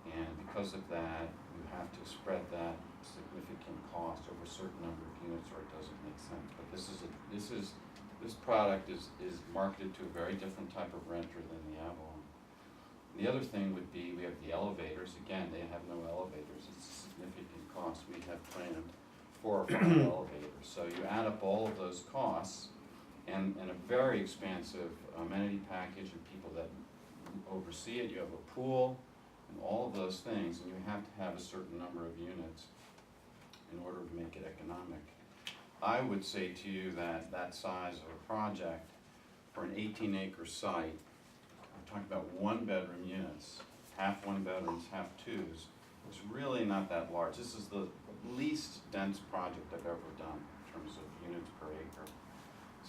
Q: And because of that, you have to spread that significant cost over a certain number of units or it doesn't make sense. But this product is marketed to a very different type of renter than the Avalon. The other thing would be, we have the elevators. Again, they have no elevators. It's a significant cost. We have planned 4 or 5 elevators. So you add up all of those costs and a very expansive amenity package and people that oversee it. You have a pool and all of those things, and you have to have a certain number of units in order to make it economic. I would say to you that that size of a project for an 18-acre site, we're talking about 1-bedroom units, half 1-bedrooms, half 2s, it's really not that large. This is the least dense project I've ever done in terms of units per acre.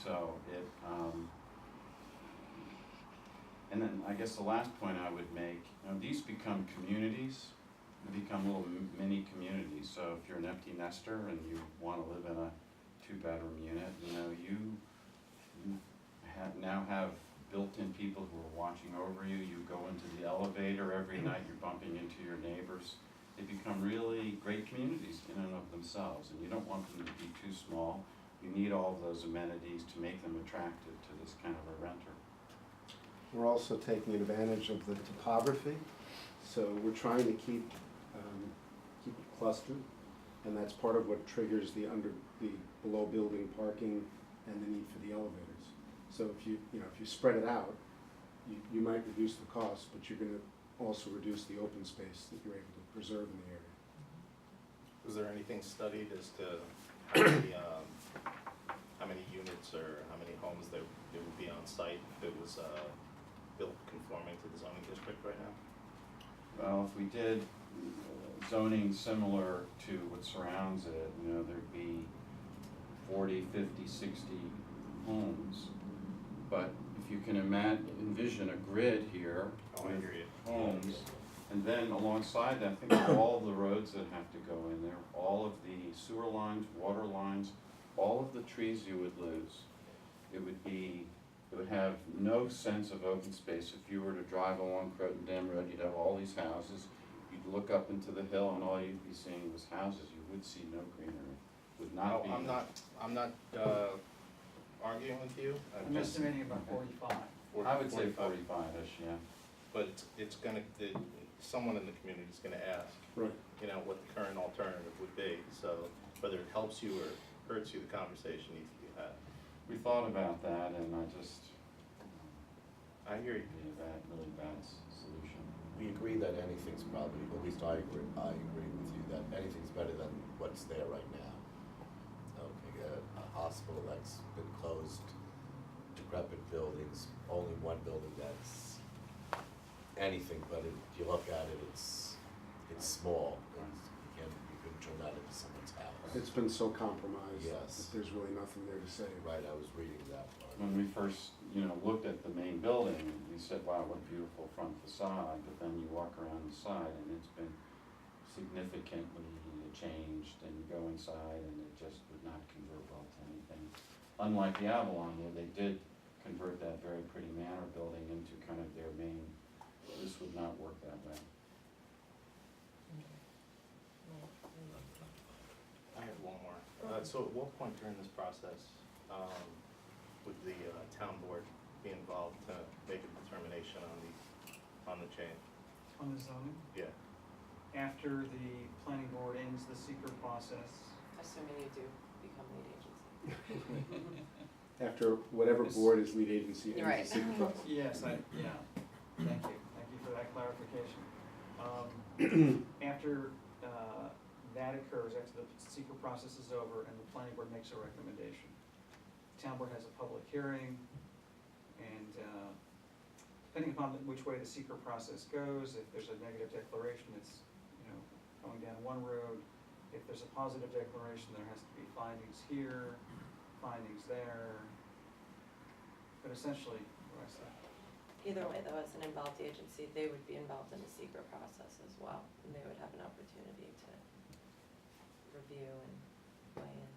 Q: So it, and then I guess the last point I would make, these become communities, they become little mini communities. So if you're an empty nester and you want to live in a 2-bedroom unit, you now have built-in people who are watching over you. You go into the elevator every night, you're bumping into your neighbors. They become really great communities in and of themselves, and you don't want them to be too small. You need all of those amenities to make them attractive to this kind of a renter.
P: We're also taking advantage of the topography, so we're trying to keep it clustered, and that's part of what triggers the below building parking and the need for the elevators. So if you spread it out, you might reduce the cost, but you're going to also reduce the open space that you're able to preserve in the area.
M: Was there anything studied as to how many units or how many homes there would be on site if it was built conforming to the zoning district right now?
Q: Well, if we did zoning similar to what surrounds it, there'd be 40, 50, 60 homes. But if you can envision a grid here with homes, and then alongside that, think of all the roads that have to go in there, all of the sewer lines, water lines, all of the trees you would lose. It would have no sense of open space. If you were to drive along Croton Dam Road, you'd have all these houses. You'd look up into the hill and all you'd be seeing was houses. You would see no greenery. Would not be.
M: I'm not arguing with you.
D: I'm estimating about 45.
Q: I would say 45-ish, yeah.
M: But it's gonna, someone in the community is gonna ask,
P: right,
M: what the current alternative would be. So whether it helps you or hurts you, the conversation needs to be had.
Q: We thought about that, and
M: I hear you.
Q: Really bad solution.
F: We agree that anything's probably, at least I agree with you, that anything's better than what's there right now. Okay, a hospital that's been closed, decrepit buildings, only one building that's anything, but if you look at it, it's small. You can turned out to be someone's house.
P: It's been so compromised
F: Yes.
P: that there's really nothing there to save.
F: Right, I was reading that part.
Q: When we first, looked at the main building, we said, wow, what a beautiful front facade, but then you walk around the side and it's been significantly changed, and you go inside and it just would not convert well to anything. Unlike the Avalon, where they did convert that very pretty manor building into kind of their main, this would not work that way.
M: I have one more. So at what point during this process, would the town board be involved to make a determination on the change?
D: On the zoning,
M: Yeah.
D: after the planning board ends the secret process,
B: Assuming you do become lead agency.
P: After whatever board is lead agency ends
B: Right.
P: the secret process.
D: yes, thank you for that clarification. After, that occurs, after the secret process is over and the planning board makes a recommendation. Town board has a public hearing, and, depending upon which way the secret process goes, if there's a negative declaration, it's, going down one road. If there's a positive declaration, there has to be findings here, findings there. But essentially, what I said.
B: Either way, though, as an involved agency, they would be involved in the secret process as well, and they would have an opportunity to review and weigh in.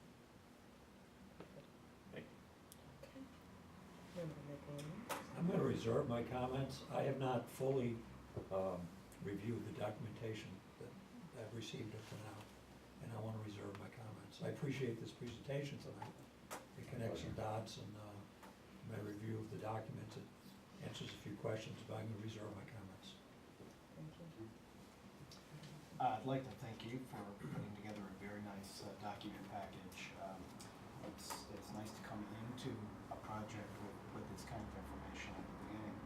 L: I'm gonna reserve my comments. I have not fully reviewed the documentation that I've received up to now, and I wanna reserve my comments. I appreciate this presentation tonight. It connects some dots, and my review of the documents, it answers a few questions, but I'm gonna reserve my comments.
K: I'd like to thank you for putting together a very nice document package. It's nice to come into a project with this kind of information at the beginning.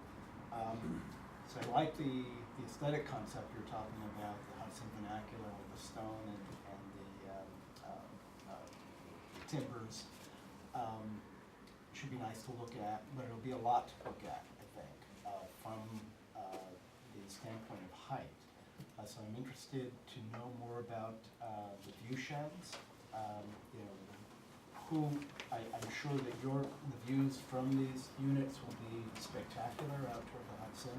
K: So I like the aesthetic concept you're talking about, the Hudson vernacular with the stone and the timbers. Should be nice to look at, but it'll be a lot to look at, I think, from the standpoint of height. So I'm interested to know more about the view sheds. I'm sure that the views from these units will be spectacular out toward the Hudson.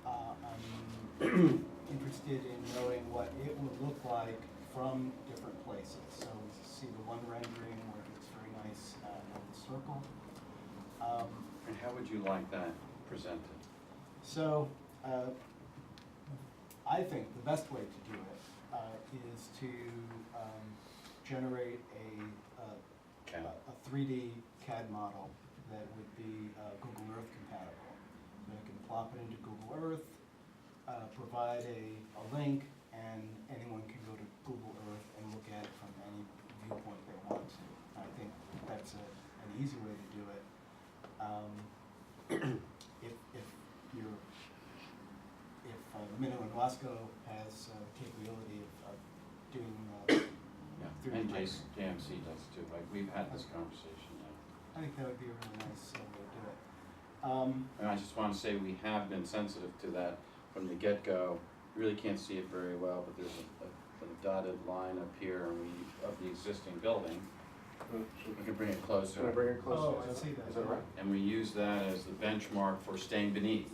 K: I'm interested in knowing what it would look like from different places. So you see the one rendering where it looks very nice in the circle.
Q: And how would you like that presented?
K: So, I think the best way to do it is to generate a 3D CAD model that would be Google Earth compatible. So you can plop it into Google Earth, provide a link, and anyone can go to Google Earth and look at it from any viewpoint they want to. I think that's an easy way to do it. If Minnow and Wasco has capability of doing.
Q: Yeah, and JMC does too, like, we've had this conversation now.
K: I think that would be a really nice way to do it.
Q: And I just wanna say, we have been sensitive to that from the get-go. You really can't see it very well, but there's a dotted line up here, and of the existing building. You can bring it closer.
P: Can I bring it closer?
K: Oh, I see that.
P: Is that right?
Q: And we use that as the benchmark for staying beneath.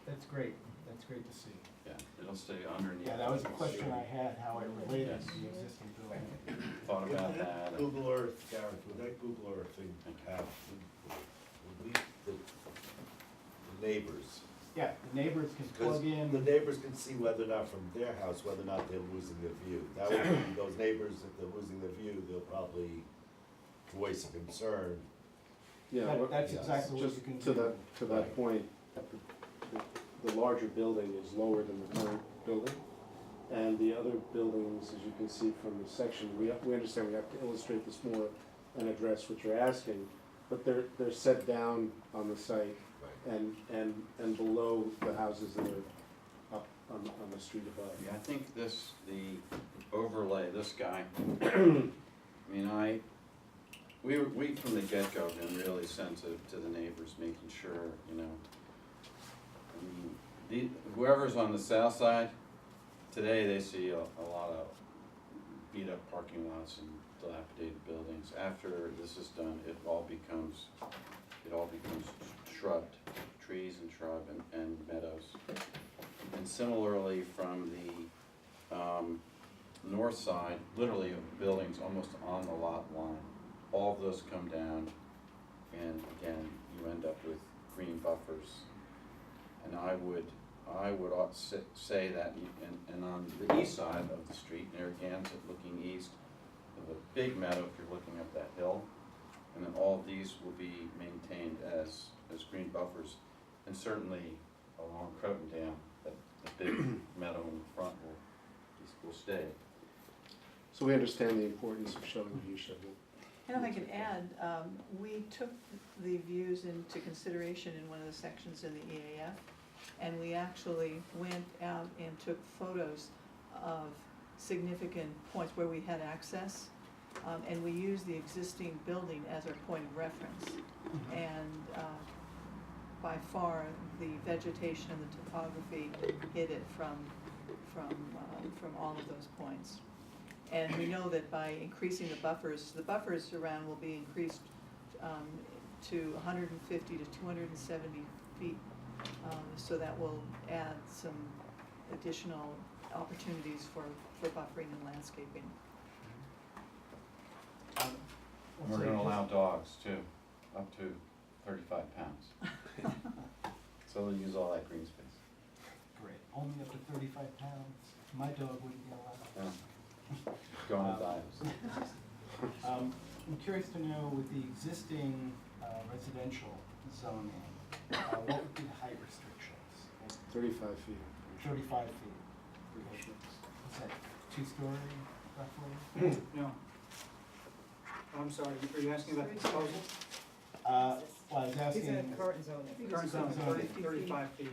K: That's great. That's great to see.
Q: Yeah, it'll stay underneath.
K: Yeah, that was a question I had, how it related
Q: Yes.
K: to the existing building.
Q: Thought about that.
F: Google Earth, Gareth, would that Google Earth thing have, would the neighbors?
K: Yeah, the neighbors can
F: Because
K: plug in.
F: the neighbors can see whether or not from their house, whether or not they're losing their view. That would be, those neighbors, if they're losing their view, they'll probably voice a concern.
P: Yeah,
K: That's
F: yes.
K: exactly what
P: just
K: you can
P: to
K: do.
P: that
F: Right.
P: point, the larger building is lower than the current building. And the other buildings, as you can see from the section, we understand we have to illustrate this more and address what you're asking, but they're set down on the site and below the houses that are up on the street above.
Q: Yeah, I think the overlay, this guy, I mean, we from the get-go have been really sensitive to the neighbors, making sure, I mean, whoever's on the south side, today they see a lot of beat up parking lots and dilapidated buildings. After this is done, it all becomes shrubbed, trees and shrub and meadows. And similarly from the north side, literally of buildings almost on the lot line, all of those come down, and again, you end up with green buffers. And I would say that, and on the east side of the street, Narragansett looking east, of a big meadow if you're looking up that hill, and then all of these will be maintained as green buffers, and certainly along Croton Dam, the big meadow in the front will stay.
P: So we understand the importance of showing the view schedule.
R: And if I can add, we took the views into consideration in one of the sections in the EAF, and we actually went out and took photos of significant points where we had access, and we used the existing building as our point of reference. And by far, the vegetation and the topography hid it from all of those points. And we know that by increasing the buffers around will be increased to 150 to 270 feet. So that will add some additional opportunities for buffering and landscaping.
Q: We're gonna allow dogs too, up to 35 pounds. So they'll use all that green space.
K: Great, only up to 35 pounds. My dog wouldn't be allowed.
Q: Yeah. Go on the dives.
K: I'm curious to know, with the existing residential zoning, what would be the height restrictions?
P: 35 feet.
K: 35 feet. Is that 2-story roughly?
D: No. I'm sorry, are you asking about the proposal?
K: Well, I was
A: He's
K: asking.
A: in current zoning.
D: Current zone, 35 feet.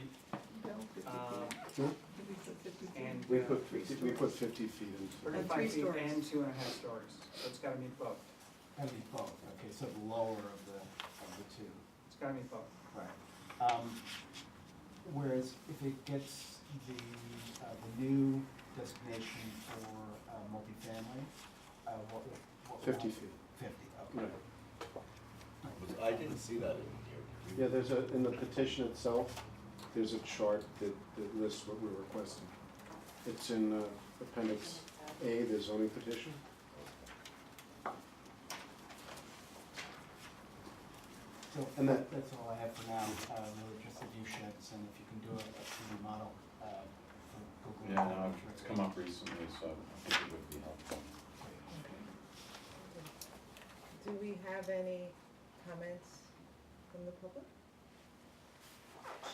D: And
P: We put 50 feet into
D: 35
R: 3
D: feet
R: stories.
D: and 2.5 stories, so it's gotta meet both.
K: Gotta be both, okay, so the lower of the two.
D: It's gotta meet both.
K: Right. Whereas if it gets the new designation for multifamily, what would
P: 50
K: happen?
P: feet.
K: 50, okay.
P: Right.
F: I didn't see that in here.
P: Yeah, there's in the petition itself, there's a chart that lists what we're requesting. It's in Appendix A, the zoning petition.
K: So
P: And that-
K: that's all I have for now, really just the view sheds, and if you can do a 3D model for Google.
Q: Yeah, no, it's come up recently, so I think it would be helpful.
A: Do we have any comments from the public?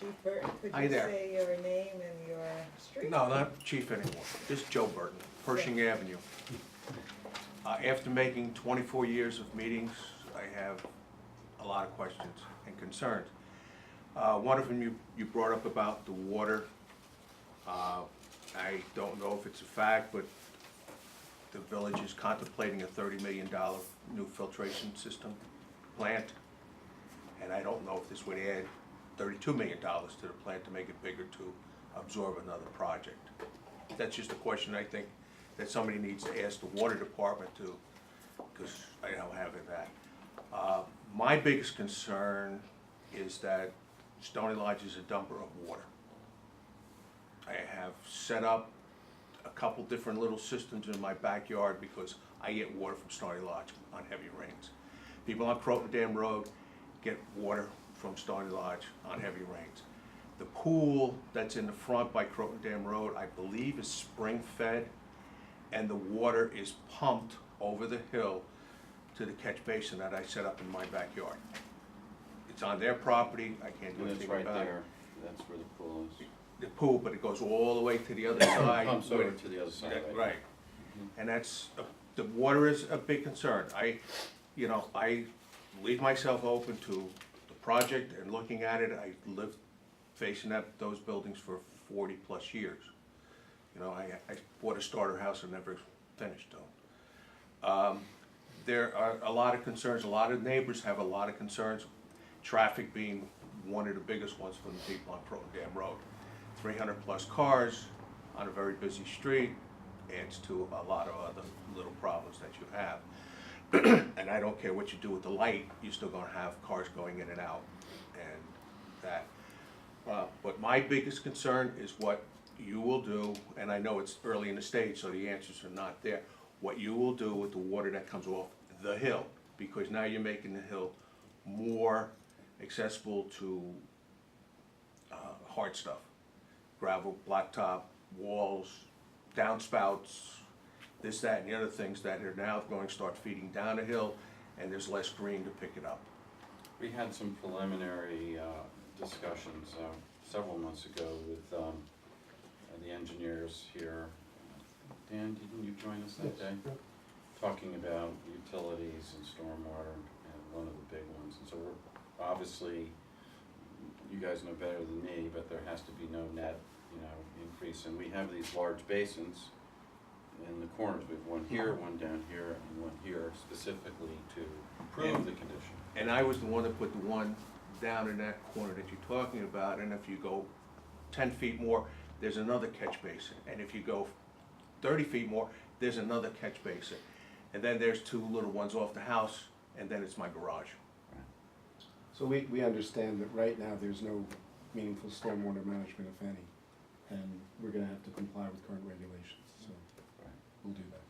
A: Chief Burton, could
S: Hi
A: you
S: there.
A: say your name and your street?
S: No, not chief anymore. This is Joe Burton, Pershing Avenue. After making 24 years of meetings, I have a lot of questions and concerns. One of them you brought up about the water. I don't know if it's a fact, but the village is contemplating a $30 million new filtration system plant. And I don't know if this would add $32 million to the plant to make it bigger to absorb another project. That's just a question I think that somebody needs to ask the water department to, because I don't have that. My biggest concern is that Stony Lodge is a dumper of water. I have set up a couple different little systems in my backyard because I get water from Stony Lodge on heavy rains. People on Croton Dam Road get water from Stony Lodge on heavy rains. The pool that's in the front by Croton Dam Road, I believe is spring fed, and the water is pumped over the hill to the catch basin that I set up in my backyard. It's on their property, I can't do
Q: And it's
S: anything
Q: right
S: about it.
Q: there, that's where the pool is.
S: The pool, but it goes all the way to the other side.
Q: Pumps over to the other side,
S: Yeah,
Q: right?
S: right. And that's, the water is a big concern. I leave myself open to the project and looking at it. I lived facing those buildings for 40+ years. I bought a starter house and never finished them. There are a lot of concerns, a lot of neighbors have a lot of concerns, traffic being one of the biggest ones for the people on Croton Dam Road. 300+ cars, on a very busy street, adds to a lot of other little problems that you have. And I don't care what you do with the light, you're still gonna have cars going in and out, and that. But my biggest concern is what you will do, and I know it's early in the stage, so the answers are not there, what you will do with the water that comes off the hill, because now you're making the hill more accessible to hard stuff. Gravel, blacktop, walls, downspouts, this, that, and the other things that are now going to start feeding down a hill, and there's less green to pick it up.
Q: We had some preliminary discussions several months ago with the engineers here. Dan, didn't you join us that day? Talking about utilities and stormwater, and one of the big ones. And so we're obviously, you guys know better than me, but there has to be no net, increase. And we have these large basins in the corners. We have one here, one down here, and one here, specifically to improve the condition.
S: And I was the one that put the one down in that corner that you're talking about, and if you go 10 feet more, there's another catch basin. And if you go 30 feet more, there's another catch basin. And then there's two little ones off the house, and then it's my garage.
P: So we understand that right now there's no meaningful stormwater management, if any, and we're gonna have to comply with current regulations, so we'll do that.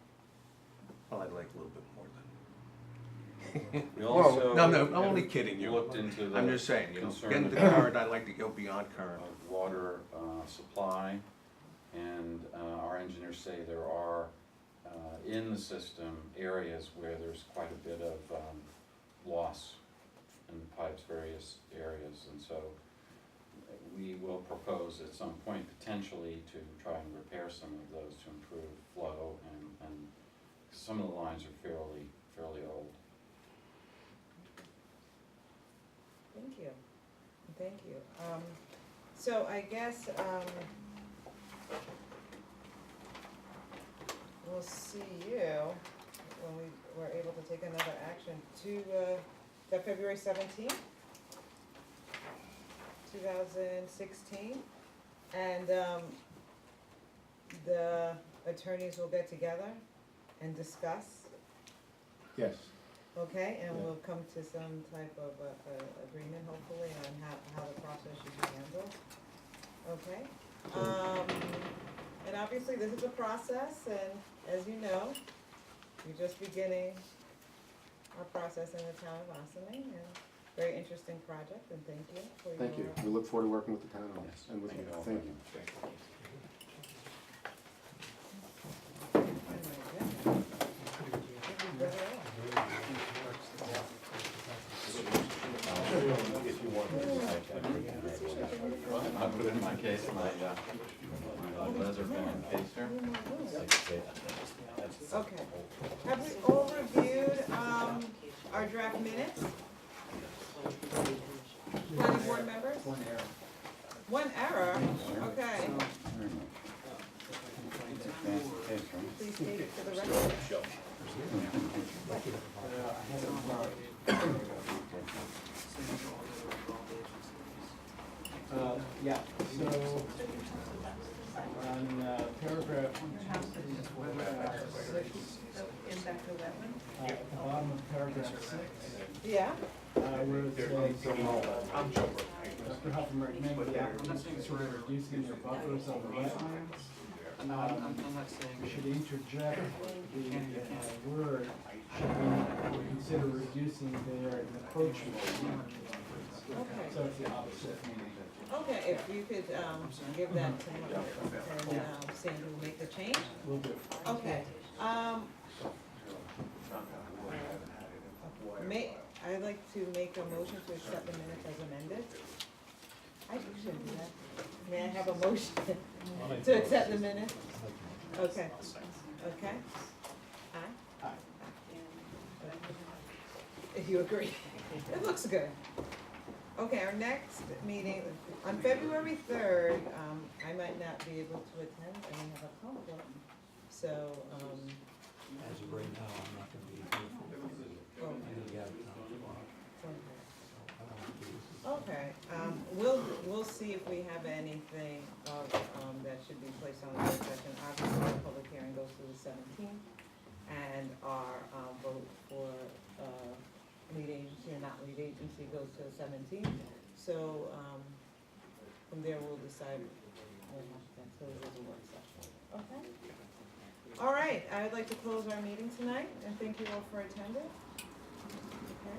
S: Well, I'd like a little bit more than.
Q: We also
S: No, I'm only kidding you.
Q: looked into the
S: I'm just saying,
Q: concern
S: getting the
Q: about-
S: current, I'd like to go beyond current.
Q: of water supply, and our engineers say there are in the system areas where there's quite a bit of loss in the pipes, various areas, and so we will propose at some point potentially to try and repair some of those to improve flow, and some of the lines are fairly old.
A: Thank you, thank you. So I guess, we'll see you when we were able to take another action to, that February 17th, 2016. And, the attorneys will get together and discuss,
P: Yes.
A: okay? And
P: Yeah.
A: we'll come to some type of agreement hopefully on how the process should be handled, okay? And obviously this is a process, and as you know, we're just beginning our process in the town of Ossining, and very interesting project, and thank you for your.
P: Thank you. We look forward to working with the town on this, and with you. Thank you.
Q: If you want, I'll put it in my case, my leather pen case here.
A: Okay. Have we all reviewed, our draft minutes? Planning board members? One error, okay. Please take it to the record.
K: Yeah, so on paragraph 6,
R: Impact of wetland?
K: at the bottom of paragraph 6,
A: Yeah,
K: where it says, Dr. Huffman recommended the applicant consider reducing their buffers on the wetlands.
D: I'm not saying.
K: We should interject the word, should we consider reducing their encroachment.
A: okay.
K: So it's the opposite meaning.
A: Okay, if you could, give that to him, and, Sandy will make the change?
K: Will do.
A: Okay, I'd like to make a motion to accept the minutes as amended. I shouldn't do that. May I have a motion to accept the minutes? Okay, okay. Aye?
K: Aye.
A: If you agree. It looks good. Okay, our next meeting, on February 3rd, I might not be able to attend, I may have a conflict, so,
L: As of right now, I'm not gonna be here for, I'm gonna be out of town tomorrow. So I won't be.
A: Okay, we'll see if we have anything of, that should be placed on the work session. Obviously, the public hearing goes to the 17th, and our, vote for, lead agency or not lead agency goes to the 17th. So, from there, we'll decide what happens, so there's a work session, okay? All right, I would like to close our meeting tonight, and thank you all for attending. Okay.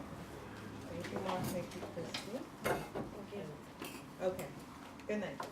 A: Thank you, Mark, thank you, Christie. Okay, good night.